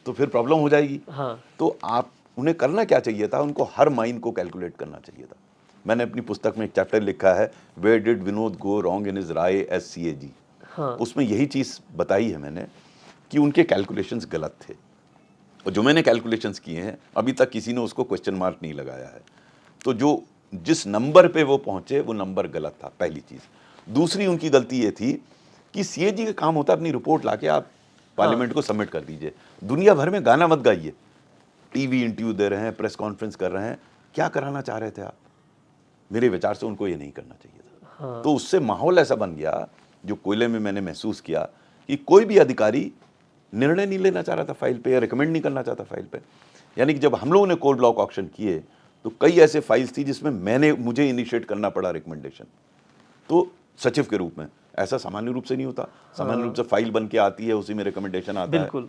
तो फिर प्रॉब्लम हो जाएगी। हाँ। तो आप उन्हें करना क्या चाहिए था, उनको हर माइन को कैलकुलेट करना चाहिए था। मैंने अपनी पुस्तक में एक चैप्टर लिखा है, where did Vinod go wrong in his Rai as CAG. हाँ। उसमें यही चीज़ बताई है मैंने कि उनके कैलकुलेशंस गलत थे, और जो मैंने कैलकुलेशंस किए हैं अभी तक किसी ने उसको क्वेश्चन मार्क नहीं लगाया है। तो जो जिस नंबर पे वो पहुंचे वो नंबर गलत था, पहली चीज़। दूसरी उनकी गलती ये थी कि सीएजी का काम होता है अपनी रिपोर्ट लाके आप पार्लियामेंट को सबमिट कर दीजिए। दुनिया भर में गाना मत गाइए, टीवी इंटरव्यू दे रहे हैं, प्रेस कॉन्फ्रेंस कर रहे हैं, क्या कराना चाह रहे थे आप? मेरे विचार से उनको ये नहीं करना चाहिए था। हाँ। तो उससे माहौल ऐसा बन गया, जो कोयले में मैंने महसूस किया, कि कोई भी अधिकारी निर्णय नहीं लेना चाह रहा था फाइल पे, या रिकमेंड नहीं करना चाहता फाइल पे। यानी कि जब हम लोगों ने कोल ब्लॉक ऑक्शन किए तो कई ऐसे फाइल्स थी जिसमें मुझे इनिशिएट करना पड़ा रिकमेंडेशन, तो सचिव के रूप में। ऐसा सामान्य रूप से नहीं होता। सामान्य रूप से फाइल बन के आती है, उसी में रिकमेंडेशन आता है। बिल्कुल।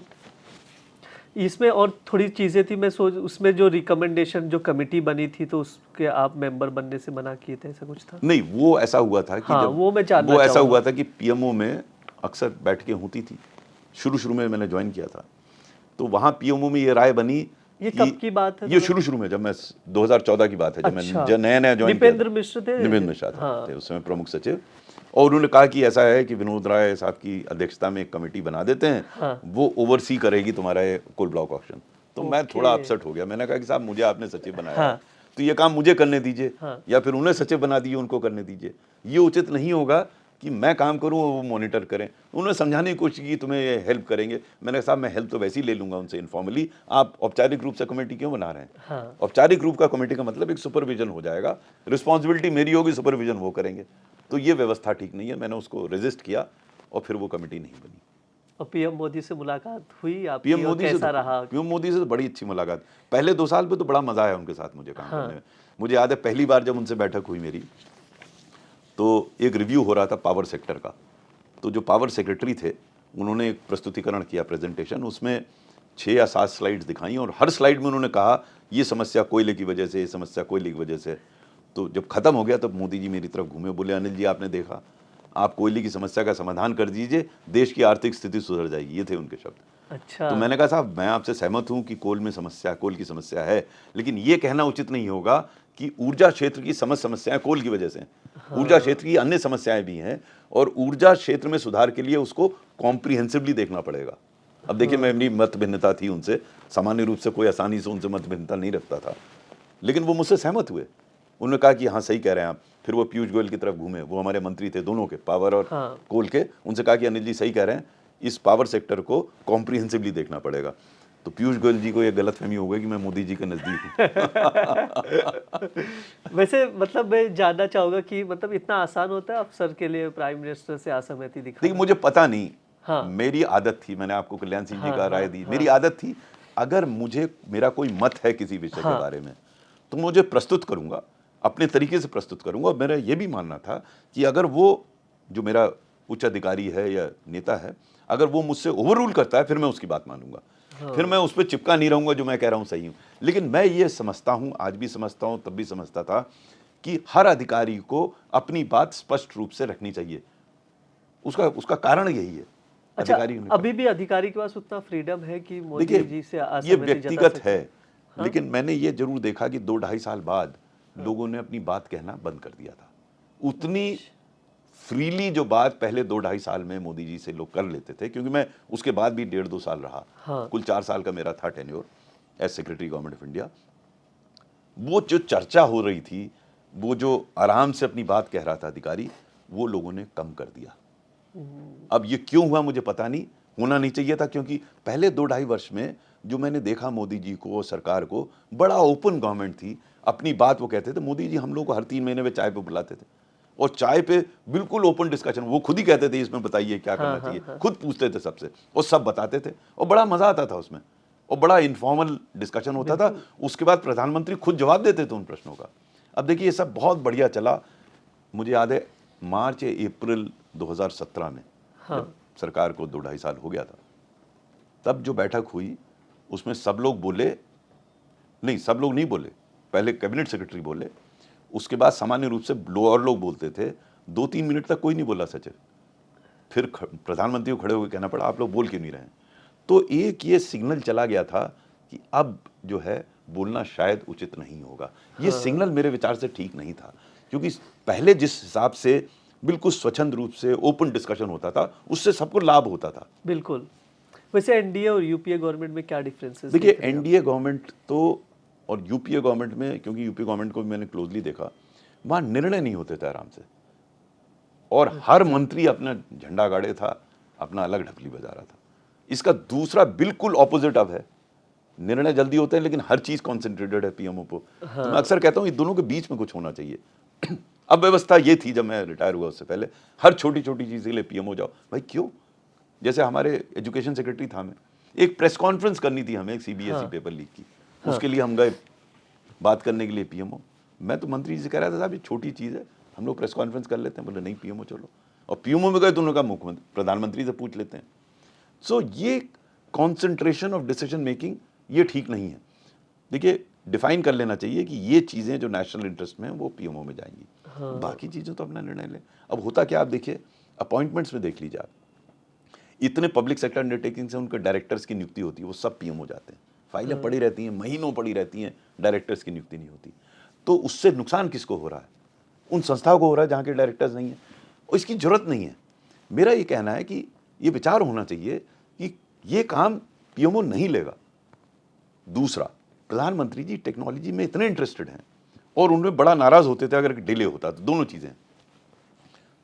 इसमें और थोड़ी चीज़ें थी, मैं सोच उसमें जो रिकमेंडेशन जो कमेटी बनी थी तो उसके आप मेंबर बनने से मना किए थे, ऐसा कुछ था? नहीं, वो ऐसा हुआ था कि हाँ, जब वो मैं जानना वो ऐसा चाहूँगा। हुआ था कि पीएमओ में अक्सर बैठकें होती थी। शुरू में मैंने ज्वाइन किया था, तो वहाँ पीएमओ में ये राय बनी। ये कब की बात है? ये शुरू में, जब मैं 2014 की बात है, जब अच्छा। मैं नया ज्वाइन किया। निपेंद्र मिश्र थे? निपेंद्र मिश्रा हाँ। थे उस समय प्रमुख सचिव, और उन्होंने कहा कि ऐसा है कि विनोद राय साहब की अध्यक्षता में एक कमेटी बना देते हैं। हाँ। वो ओवरसी करेगी तुम्हारा ये कोल ब्लॉक ऑक्शन। तो मैं थोड़ा अपसेट हो गया। मैंने कहा कि साहब, मुझे आपने सचिव बनाया है, तो ये काम मुझे करने दीजिए, या फिर उन्हें सचिव बना दीजिए, उनको करने दीजिए। ये उचित नहीं होगा कि मैं काम करूं और वो मॉनिटर करें। उन्होंने समझाने की कोशिश की तुम्हें ये हेल्प करेंगे। मैंने कहा साहब, मैं हेल्प तो वैसे ही ले लूंगा उनसे इनफॉर्मली, आप औपचारिक रूप से कमेटी क्यों बना रहे हैं? हाँ। औपचारिक रूप का कमेटी का मतलब एक सुपरविजन हो जाएगा, रिस्पॉन्सिबिलिटी मेरी होगी, सुपरविजन वो करेंगे। तो ये व्यवस्था ठीक नहीं है। मैंने उसको रेजिस्ट किया और फिर वो कमेटी नहीं बनी। और पीएम मोदी से मुलाकात हुई आपकी? पीएम मोदी कैसा रहा? पीएम मोदी से तो बड़ी अच्छी मुलाकात। पहले 2 साल पे तो बड़ा मजा आया उनके साथ मुझे काम करने में। मुझे याद है पहली बार जब उनसे बैठक हुई मेरी, तो एक रिव्यू हो रहा था पावर सेक्टर का। तो जो पावर सेक्रेटरी थे, उन्होंने एक प्रस्तुतिकरण किया, प्रेजेंटेशन। उसमें 6 या 7 स्लाइड्स दिखाई, और हर स्लाइड में उन्होंने कहा ये समस्या कोयले की वजह से, ये समस्या कोयले की वजह से। तो जब खत्म हो गया तब मोदी जी मेरी तरफ घूमे, बोले अनिल जी, आपने देखा, आप कोयले की समस्या का समाधान कर दीजिए, देश की आर्थिक स्थिति सुधर जाएगी। ये थे उनके शब्द। अच्छा। तो मैंने कहा साहब, मैं आपसे सहमत हूं कि कोल की समस्या है, लेकिन ये कहना उचित नहीं होगा कि ऊर्जा क्षेत्र की समस्याएं कोल की वजह से हैं। ऊर्जा क्षेत्र की अन्य समस्याएं भी हैं, और ऊर्जा क्षेत्र में सुधार के लिए उसको कॉम्प्रिहेंसिवली देखना पड़ेगा। अब देखिए, मैं अपनी मत भिन्नता थी उनसे, सामान्य रूप से कोई आसानी से उनसे मत भिन्नता नहीं रखता था, लेकिन वो मुझसे सहमत हुए। उन्होंने कहा कि हाँ, सही कह रहे हैं आप। फिर वो पीयूष गोयल की तरफ घूमे, वो हमारे मंत्री थे दोनों के, पावर और कोल के। उनसे कहा कि अनिल जी सही कह रहे हैं, इस पावर सेक्टर को कॉम्प्रिहेंसिवली देखना पड़ेगा। तो पीयूष गोयल जी को ये गलतफहमी हो गई कि मैं मोदी जी के नजदीक हूँ। वैसे मतलब मैं जानना चाहूंगा कि मतलब इतना आसान होता है अफसर के लिए प्राइम मिनिस्टर से असहमति दिखाना? देखिए, मुझे पता नहीं। हाँ। मेरी आदत थी, मैंने आपको कल्याण सिंह जी का राय दी, मेरी आदत थी, अगर मेरा कोई मत है किसी विषय के बारे में, तो मुझे प्रस्तुत करूंगा, अपने तरीके से प्रस्तुत करूंगा। और मेरा ये भी मानना था कि अगर वो जो मेरा उच्च अधिकारी है या नेता है, अगर वो मुझसे ओवररूल करता है, फिर मैं उसकी बात मानूंगा। फिर मैं उस पर चिपका नहीं रहूंगा, जो मैं कह रहा हूं सही हूं। लेकिन मैं ये समझता हूं, आज भी समझता हूं, तब भी समझता था, कि हर अधिकारी को अपनी बात स्पष्ट रूप से रखनी चाहिए। उसका कारण यही है। अच्छा, अधिकारी अभी भी अधिकारी के पास उतना फ्रीडम है कि मोदी जी से ये व्यक्तिगत है। लेकिन मैंने ये जरूर देखा कि 2-2.5 साल बाद लोगों ने अपनी बात कहना बंद कर दिया था। उतनी फ्रीली जो बात पहले 2-2.5 साल में मोदी जी से लोग कर लेते थे, क्योंकि मैं उसके बाद भी 1.5-2 साल रहा, हाँ। कुल 4 साल का मेरा था tenure as secretary government of India. वो जो चर्चा हो रही थी, वो जो आराम से अपनी बात कह रहा था अधिकारी, वो लोगों ने कम कर दिया। अब ये क्यों हुआ मुझे पता नहीं, होना नहीं चाहिए था, क्योंकि पहले 2-2.5 वर्ष में जो मैंने देखा मोदी जी को, सरकार को, बड़ा ओपन गवर्नमेंट थी। अपनी बात वो कहते थे, मोदी जी हम लोग को हर 3 महीने में चाय पे बुलाते थे, और चाय पे बिल्कुल ओपन डिस्कशन, वो खुद ही कहते थे इसमें बताइए क्या करना चाहिए, खुद पूछते थे सबसे और सब बताते थे, और बड़ा मजा आता था उसमें, और बड़ा इनफॉर्मल डिस्कशन होता था। उसके बाद प्रधानमंत्री खुद जवाब देते थे उन प्रश्नों का। अब देखिए ये सब बहुत बढ़िया चला। मुझे याद है मार्च या अप्रैल 2017 में जब सरकार को 2-2.5 साल हो गया था, तब जो बैठक हुई उसमें सब लोग बोले, नहीं सब लोग नहीं बोले, पहले कैबिनेट सेक्रेटरी बोले, उसके बाद सामान्य रूप से और लोग बोलते थे। 2-3 मिनट तक कोई नहीं बोला सचिव, फिर प्रधानमंत्री को खड़े होकर कहना पड़ा आप लोग बोल क्यों नहीं रहे हैं। तो एक ये सिग्नल चला गया था कि अब जो है बोलना शायद उचित नहीं होगा। ये सिग्नल मेरे विचार से ठीक नहीं था, क्योंकि पहले जिस हिसाब से बिल्कुल स्वच्छंद रूप से ओपन डिस्कशन होता था, उससे सबको लाभ होता था। बिल्कुल। वैसे एनडीए और यूपीए गवर्नमेंट में क्या डिफरेंसेस? देखिए एनडीए गवर्नमेंट तो और यूपीए गवर्नमेंट में, क्योंकि यूपीए गवर्नमेंट को भी मैंने क्लोजली देखा, वहाँ निर्णय नहीं होते थे आराम से, और हर मंत्री अपना झंडा गाड़े था, अपना अलग ढपली बजा रहा था। इसका दूसरा बिल्कुल ऑपोजिट अब है, निर्णय जल्दी होते हैं लेकिन हर चीज कॉन्सेंट्रेटेड है पीएमओ को। तो मैं अक्सर कहता हूँ इन दोनों के बीच में कुछ होना चाहिए। अब व्यवस्था ये थी जब मैं रिटायर हुआ उससे पहले, हर छोटी छोटी चीज के लिए पीएमओ जाओ। भाई क्यों? जैसे हमारे एजुकेशन सेक्रेटरी था, मैं एक प्रेस कॉन्फ्रेंस करनी थी हमें, एक सीबीएसई पेपर लीक की, उसके लिए हम गए बात करने के लिए पीएमओ। मैं तो मंत्री जी से कह रहा था साहब ये छोटी चीज है, हम लोग प्रेस कॉन्फ्रेंस कर लेते हैं। बोले नहीं पीएमओ चलो, और पीएमओ में गए तो उन्होंने कहा मुख्यमंत्री प्रधानमंत्री से पूछ लेते हैं। सो ये कॉन्सेंट्रेशन ऑफ डिसीजन मेकिंग ये ठीक नहीं है। देखिए डिफाइन कर लेना चाहिए कि ये चीजें जो नेशनल इंटरेस्ट में है वो पीएमओ में जाएंगी, बाकी चीजें तो अपना निर्णय लें। अब होता क्या, आप देखिए अपॉइंटमेंट्स में देख लीजिए आप, इतने पब्लिक सेक्टर अंडरटेकिंग से उनके डायरेक्टर्स की नियुक्ति होती है, वो सब पीएमओ जाते हैं, फाइलें पड़ी रहती हैं, महीनों पड़ी रहती हैं, डायरेक्टर्स की नियुक्ति नहीं होती। तो उससे नुकसान किसको हो रहा है? उन संस्थाओं को हो रहा है जहाँ के डायरेक्टर्स नहीं है, और इसकी जरूरत नहीं है। मेरा ये कहना है कि ये विचार होना चाहिए कि ये काम पीएमओ नहीं लेगा। दूसरा, प्रधानमंत्री जी टेक्नोलॉजी में इतने इंटरेस्टेड हैं और उनमें बड़ा नाराज होते थे अगर डिले होता तो, दोनों चीजें।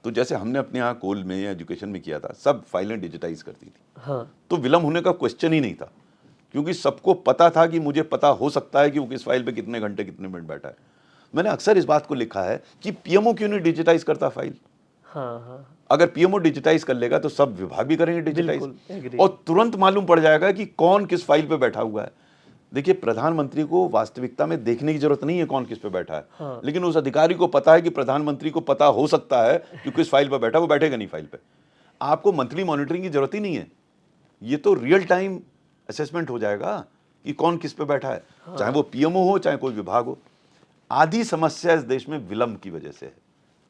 तो जैसे हमने अपने यहाँ कोल में या एजुकेशन में किया था, सब फाइलें डिजिटाइज करती थी, तो विलम्ब होने का क्वेश्चन ही नहीं था, क्योंकि सबको पता था कि मुझे पता हो सकता है कि वो किस फाइल पे कितने घंटे कितने मिनट बैठा है। मैंने अक्सर इस बात को लिखा है कि पीएमओ क्यों नहीं डिजिटाइज करता फाइल? अगर पीएमओ डिजिटाइज कर लेगा तो सब विभाग भी करेंगे डिजिटाइज, और तुरंत मालूम पड़ जाएगा कि कौन किस फाइल पे बैठा हुआ है। देखिए प्रधानमंत्री को वास्तविकता में देखने की जरूरत नहीं है कौन किस पे बैठा है, लेकिन उस अधिकारी को पता है कि प्रधानमंत्री को पता हो सकता है कि किस फाइल पे बैठा, वो बैठेगा नहीं फाइल पे। आपको मंथली मॉनिटरिंग की जरूरत ही नहीं है, ये तो रियल टाइम असेसमेंट हो जाएगा कि कौन किस पे बैठा है, चाहे वो पीएमओ हो चाहे कोई विभाग हो। आधी समस्या इस देश में विलंब की वजह से है,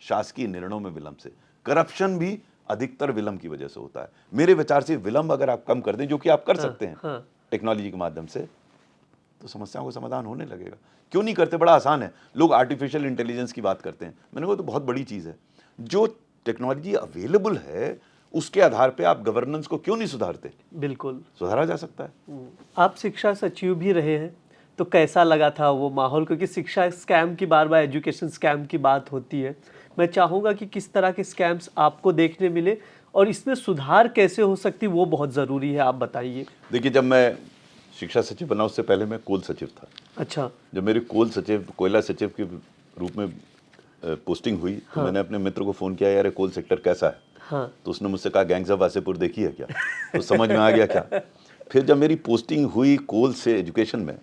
शासकीय निर्णयों में विलंब से। करप्शन भी अधिकतर विलंब की वजह से होता है। मेरे विचार से विलंब अगर आप कम कर दें, जो कि आप कर सकते हैं टेक्नोलॉजी के माध्यम से, तो समस्याओं का समाधान होने लगेगा। क्यों नहीं करते? बड़ा आसान है। लोग आर्टिफिशियल इंटेलिजेंस की बात करते हैं, मैंने कहा तो बहुत बड़ी चीज है। जो टेक्नोलॉजी अवेलेबल है उसके आधार पे आप गवर्नेंस को क्यों नहीं सुधारते? बिल्कुल सुधारा जा सकता है। आप शिक्षा सचिव भी रहे हैं, तो कैसा लगा था वो माहौल? क्योंकि शिक्षा स्कैम की बार बार एजुकेशन स्कैम की बात होती है, मैं चाहूँगा कि किस तरह के स्कैम्स आपको देखने मिले और इसमें सुधार कैसे हो सकती, वो बहुत ज़रूरी है, आप बताइए। देखिए जब मैं शिक्षा सचिव बना उससे पहले मैं कोल सचिव था। अच्छा। जब मेरी कोयला सचिव के रूप में पोस्टिंग हुई, तो मैंने अपने मित्र को फ़ोन किया, यार कोल सेक्टर कैसा है? तो उसने मुझसे कहा गैंग्स ऑफ वासेपुर देखी है क्या? तो समझ में आ गया क्या। फिर जब मेरी पोस्टिंग हुई कोल से एजुकेशन में,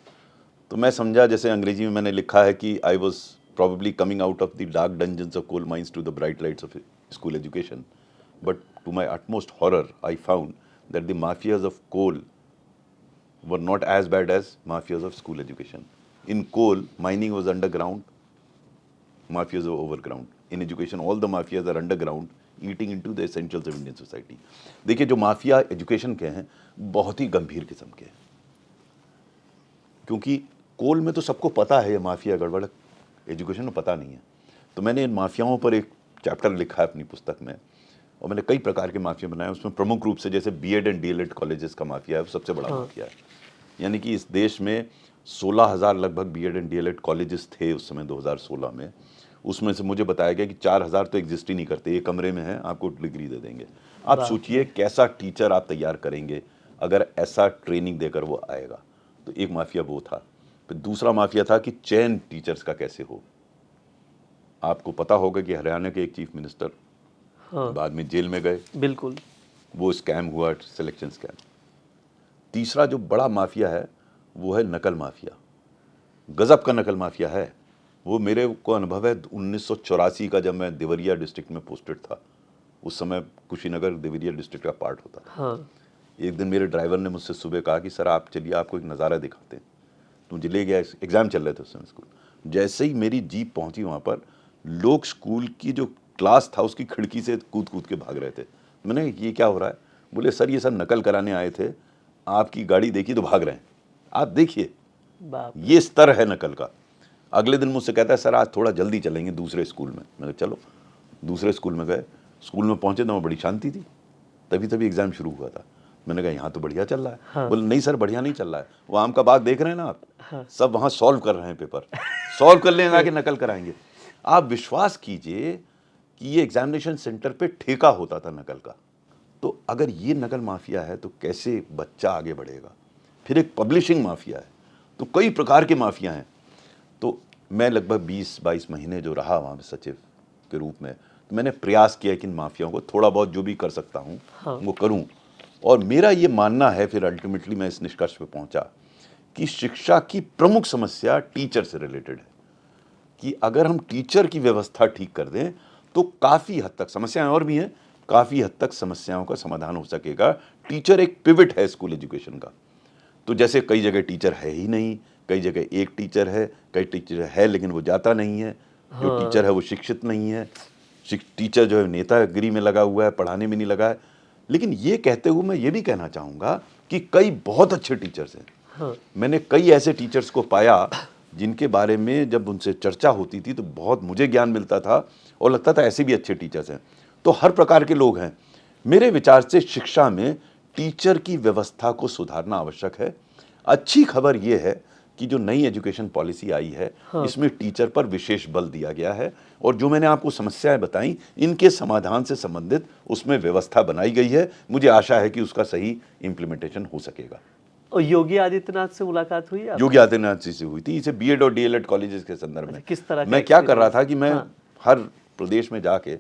तो मैं समझा, जैसे अंग्रेजी में मैंने लिखा है कि I was probably coming out of the dark dungeons of coal mines to the bright lights of school education. But to my utmost horror, I found that the mafias of coal were not as bad as mafias of school education. In coal, mining was underground, mafias were overground. In education, all the mafias are underground, eating into the essentials of Indian society. देखिए जो mafia education के हैं बहुत ही गंभीर किस्म के हैं, क्योंकि कोल में तो सबको पता है ये माफिया गड़बड़, एजुकेशन में पता नहीं है। तो मैंने इन माफियाओं पर एक चैप्टर लिखा है अपनी पुस्तक में, और मैंने कई प्रकार के माफिया बनाए। उसमें प्रमुख रूप से जैसे बीएड एंड डीएलएड कॉलेजेस का माफिया है, वो सबसे बड़ा माफिया है। यानी कि इस देश में 16,000 लगभग बीएड एंड डीएलएड कॉलेजेस थे उस समय 2016 में। उसमें से मुझे बताया गया कि 4,000 तो एग्जिस्ट ही नहीं करते, एक कमरे में हैं, आपको डिग्री दे देंगे। आप सोचिए कैसा टीचर आप तैयार करेंगे अगर ऐसा ट्रेनिंग देकर वो आएगा। तो एक माफिया वो था। फिर दूसरा माफिया था कि चयन टीचर्स का कैसे हो। आपको पता होगा कि हरियाणा के एक चीफ मिनिस्टर बाद में जेल में गए, बिल्कुल, वो स्कैम हुआ, सिलेक्शन स्कैम। तीसरा जो बड़ा माफिया है वो है नकल माफिया। गजब का नकल माफिया है वो। मेरे को अनुभव है 1984 का, जब मैं देवरिया डिस्ट्रिक्ट में पोस्टेड था, उस समय कुशीनगर देवरिया डिस्ट्रिक्ट का पार्ट होता था। एक दिन मेरे ड्राइवर ने मुझसे सुबह कहा कि सर आप चलिए आपको एक नज़ारा दिखाते हैं। तो मुझे ले गया, एग्जाम चल रहे थे उस समय स्कूल। जैसे ही मेरी जीप पहुंची वहाँ पर, लोग स्कूल की जो क्लास था उसकी खिड़की से कूद कूद के भाग रहे थे। मैंने ये क्या हो रहा है? बोले सर ये सब नकल कराने आए थे, आपकी गाड़ी देखी तो भाग रहे हैं, आप देखिए। ये स्तर है नकल का। अगले दिन मुझसे कहता है सर आज थोड़ा जल्दी चलेंगे दूसरे स्कूल में। मैंने चलो, दूसरे स्कूल में गए। स्कूल में पहुंचे तो वहाँ बड़ी शांति थी, तभी एग्जाम शुरू हुआ था। मैंने कहा यहाँ तो बढ़िया चल रहा है। बोले नहीं सर बढ़िया नहीं चल रहा है, वो आम का बाग देख रहे हैं ना आप, सब वहाँ सॉल्व कर रहे हैं पेपर, सॉल्व कर लेंगे आके नकल कराएंगे। आप विश्वास कीजिए कि ये एग्जामिनेशन सेंटर पे ठेका होता था नकल का। तो अगर ये नकल माफिया है तो कैसे बच्चा आगे बढ़ेगा? फिर एक पब्लिशिंग माफिया है, तो कई प्रकार के माफिया हैं। तो मैं लगभग 20-22 महीने जो रहा वहाँ सचिव के रूप में, तो मैंने प्रयास किया कि इन माफियाओं को थोड़ा बहुत जो भी कर सकता हूँ वो करूँ। और मेरा ये मानना है, फिर अल्टीमेटली मैं इस निष्कर्ष पे पहुँचा कि शिक्षा की प्रमुख समस्या टीचर से रिलेटेड है। कि अगर हम टीचर की व्यवस्था ठीक कर दें तो काफ़ी हद तक, समस्याएं और भी हैं, काफ़ी हद तक समस्याओं का समाधान हो सकेगा। टीचर एक पिवट है स्कूल एजुकेशन का। तो जैसे कई जगह टीचर है ही नहीं, कई जगह एक टीचर है, कई टीचर है लेकिन वो जाता नहीं है। जो टीचर है वो शिक्षित नहीं है। टीचर जो है नेतागिरी में लगा हुआ है, पढ़ाने में नहीं लगा है। लेकिन ये कहते हुए मैं ये भी कहना चाहूँगा कि कई बहुत अच्छे टीचर्स हैं। मैंने कई ऐसे टीचर्स को पाया जिनके बारे में जब उनसे चर्चा होती थी तो बहुत मुझे ज्ञान मिलता था और लगता था ऐसे भी अच्छे टीचर्स हैं। तो हर प्रकार के लोग हैं। मेरे विचार से शिक्षा में टीचर की व्यवस्था को सुधारना आवश्यक है। अच्छी खबर यह है कि जो नई एजुकेशन पॉलिसी आई है, इसमें टीचर पर विशेष बल दिया गया है और जो मैंने आपको समस्याएं बताई इनके समाधान से संबंधित उसमें व्यवस्था बनाई गई है। मुझे आशा है कि उसका सही इम्प्लीमेंटेशन हो सकेगा। और योगी आदित्यनाथ से मुलाकात हुई आपकी? योगी आदित्यनाथ जी से हुई थी, इसे बीएड और डीएलएड कॉलेजेस के संदर्भ में। किस तरह मैं क्या कर रहा था कि मैं हर प्रदेश में जाके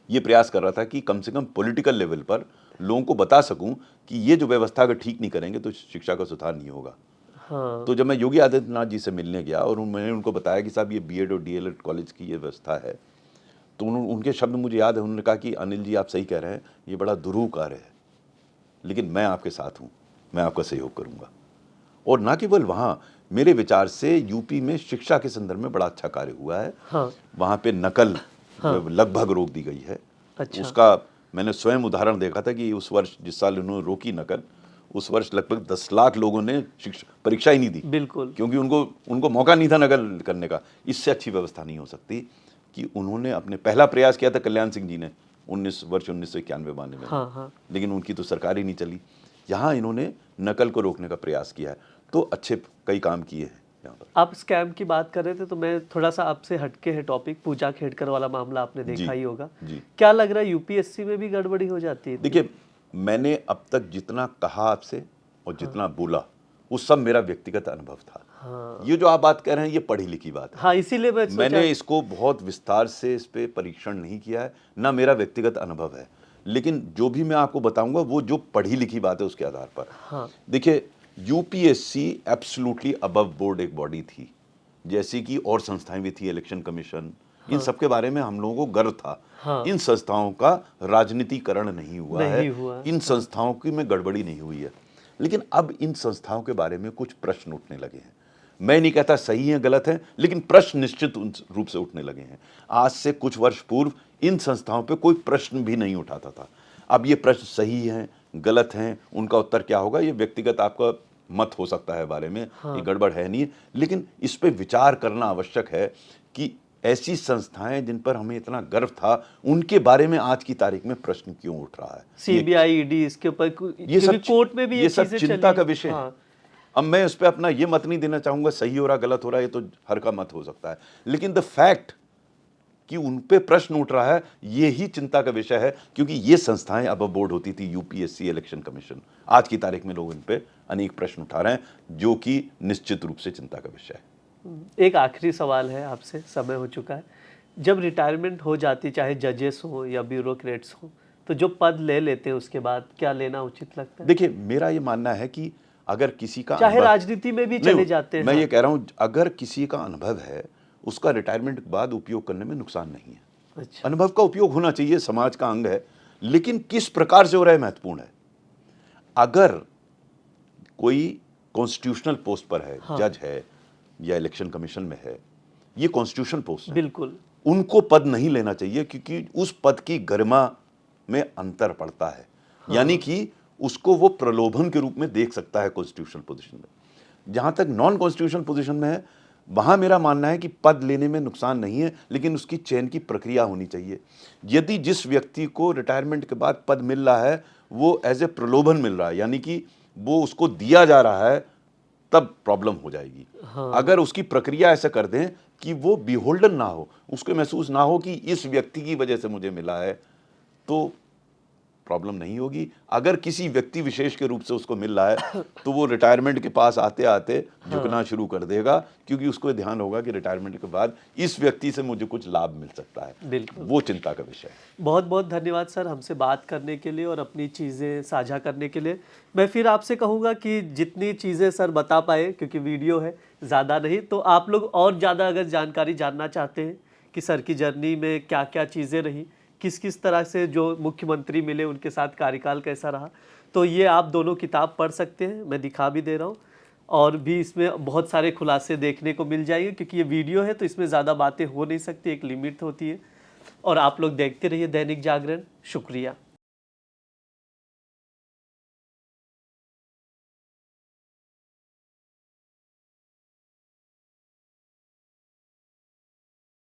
ये प्रयास कर रहा था कि कम से कम पॉलिटिकल लेवल पर लोगों को बता सकूं कि ये जो व्यवस्था अगर ठीक नहीं करेंगे तो शिक्षा का सुधार नहीं होगा। तो जब मैं योगी आदित्यनाथ जी से मिलने गया और मैंने उनको बताया कि साहब ये बीएड और डीएलएड कॉलेज की ये व्यवस्था है, तो उनके शब्द मुझे याद है। उन्होंने कहा कि अनिल जी आप सही कह रहे हैं, ये बड़ा दुरूह कार्य है, लेकिन मैं आपके साथ हूँ, मैं आपका सहयोग करूँगा। और ना केवल वहाँ, मेरे विचार से यूपी में शिक्षा के संदर्भ में बड़ा अच्छा कार्य हुआ है। वहाँ पे नकल लगभग रोक दी गई है। उसका मैंने स्वयं उदाहरण देखा था कि उस वर्ष जिस साल उन्होंने रोकी नकल, उस वर्ष लगभग 10 लाख लोगों ने परीक्षा ही नहीं दी। बिल्कुल, क्योंकि उनको मौका नहीं था नकल करने का। इससे अच्छी व्यवस्था नहीं हो सकती कि उन्होंने अपने पहला प्रयास किया था कल्याण सिंह जी ने 1991-92 में, लेकिन उनकी तो सरकार ही नहीं चली। यहाँ इन्होंने नकल को रोकने का प्रयास किया है, तो अच्छे कई काम किए हैं यहाँ पर। आप स्कैम की बात कर रहे थे तो मैं थोड़ा सा आपसे हटके है टॉपिक, पूजा खेड़कर वाला मामला आपने देखा ही होगा जी। क्या लग रहा है यूपीएससी में भी गड़बड़ी हो जाती है? देखिए, मैंने अब तक जितना कहा आपसे और जितना बोला वो सब मेरा व्यक्तिगत अनुभव था। ये जो आप बात कह रहे हैं ये पढ़ी लिखी बात है। इसीलिए मैंने इसको बहुत विस्तार से इस पे परीक्षण नहीं किया है, ना मेरा व्यक्तिगत अनुभव है। लेकिन जो भी मैं आपको बताऊंगा वो जो पढ़ी लिखी बात है उसके आधार पर। देखिए, यूपीएससी एब्सोल्युटली अबव बोर्ड एक बॉडी थी, जैसी कि और संस्थाएं भी थी, इलेक्शन कमीशन, इन सब के बारे में हम लोगों को गर्व था। इन संस्थाओं का राजनीतिकरण नहीं हुआ है, इन संस्थाओं की में गड़बड़ी नहीं हुई है। लेकिन अब इन संस्थाओं के बारे में कुछ प्रश्न उठने लगे हैं। मैं नहीं कहता सही है गलत है, लेकिन प्रश्न निश्चित रूप से उठने लगे हैं। आज से कुछ वर्ष पूर्व इन संस्थाओं पे कोई प्रश्न भी नहीं उठाता था। अब ये प्रश्न सही हैं गलत हैं, उनका उत्तर क्या होगा ये व्यक्तिगत आपका मत हो सकता है बारे में, ये गड़बड़ है नहीं, लेकिन इस पे विचार करना आवश्यक है कि ऐसी संस्थाएं जिन पर हमें इतना गर्व था, उनके बारे में आज की तारीख में प्रश्न क्यों उठ रहा है? सीबीआई, ईडी, इसके ऊपर ये सब कोर्ट में भी ये सब चीजें चिंता चली। का विषय है। हाँ। अब मैं उस पर अपना ये मत नहीं देना चाहूंगा सही हो रहा गलत हो रहा, ये तो हर का मत हो सकता है, लेकिन द फैक्ट कि उन पे प्रश्न उठ रहा है, ये ही चिंता का विषय है, क्योंकि ये संस्थाएं अब बोर्ड होती थी, यूपीएससी, इलेक्शन कमीशन, आज की तारीख में लोग इन पे अनेक प्रश्न उठा रहे हैं, जो कि निश्चित रूप से चिंता का विषय है। एक आखिरी सवाल है आपसे, समय हो चुका है। जब रिटायरमेंट हो जाती, चाहे जजेस हो या ब्यूरोक्रेट्स हो, तो जो पद ले लेते हैं उसके बाद क्या लेना उचित लगता है? देखिए, मेरा ये मानना है कि अगर किसी का चाहे अनुभव- राजनीति में भी चले जाते हैं। मैं हाँ। ये कह रहा हूं, अगर किसी का अनुभव है, उसका रिटायरमेंट के बाद उपयोग करने में नुकसान नहीं है। अच्छा। अनुभव का उपयोग होना चाहिए, समाज का अंग है, लेकिन किस प्रकार से हो रहा है महत्वपूर्ण है। अगर कोई कॉन्स्टिट्यूशनल पोस्ट पर है, हाँ। जज है या इलेक्शन कमीशन में है, ये कॉन्स्टिट्यूशन पोस्ट है, बिल्कुल। उनको पद नहीं लेना चाहिए, क्योंकि उस पद की गरिमा में अंतर पड़ता है। यानी कि उसको वो प्रलोभन के रूप में देख सकता है कॉन्स्टिट्यूशनल पोजीशन में। जहां तक नॉन कॉन्स्टिट्यूशनल पोजीशन में है, वहां मेरा मानना है कि पद लेने में नुकसान नहीं है, लेकिन उसकी चयन की प्रक्रिया होनी चाहिए। यदि जिस व्यक्ति को रिटायरमेंट के बाद पद मिल रहा है, वो एज ए प्रलोभन मिल रहा है, यानी कि वो उसको दिया जा रहा है, तब प्रॉब्लम हो जाएगी। हाँ। अगर उसकी प्रक्रिया ऐसा कर दें कि वो बिहोल्डन ना हो, उसको महसूस ना हो कि इस व्यक्ति की वजह से मुझे मिला है, तो प्रॉब्लम नहीं होगी। अगर किसी व्यक्ति विशेष के रूप से उसको मिल रहा है, तो वो रिटायरमेंट के पास आते आते झुकना शुरू कर देगा, क्योंकि उसको ध्यान होगा कि रिटायरमेंट के बाद इस व्यक्ति से मुझे कुछ लाभ मिल सकता है। बिल्कुल। वो चिंता का विषय है। बहुत बहुत धन्यवाद सर, हमसे बात करने के लिए और अपनी चीज़ें साझा करने के लिए। मैं फिर आपसे कहूँगा कि जितनी चीज़ें सर बता पाए, क्योंकि वीडियो है, ज़्यादा नहीं, तो आप लोग और ज़्यादा अगर जानकारी जानना चाहते हैं कि सर की जर्नी में क्या क्या चीज़ें रही, किस किस तरह से जो मुख्यमंत्री मिले उनके साथ कार्यकाल कैसा रहा, तो ये आप दोनों किताब पढ़ सकते हैं, मैं दिखा भी दे रहा हूँ। और भी इसमें बहुत सारे खुलासे देखने को मिल जाएंगे, क्योंकि ये वीडियो है तो इसमें ज़्यादा बातें हो नहीं सकती, एक लिमिट होती है। और आप लोग देखते रहिए दैनिक जागरण। शुक्रिया।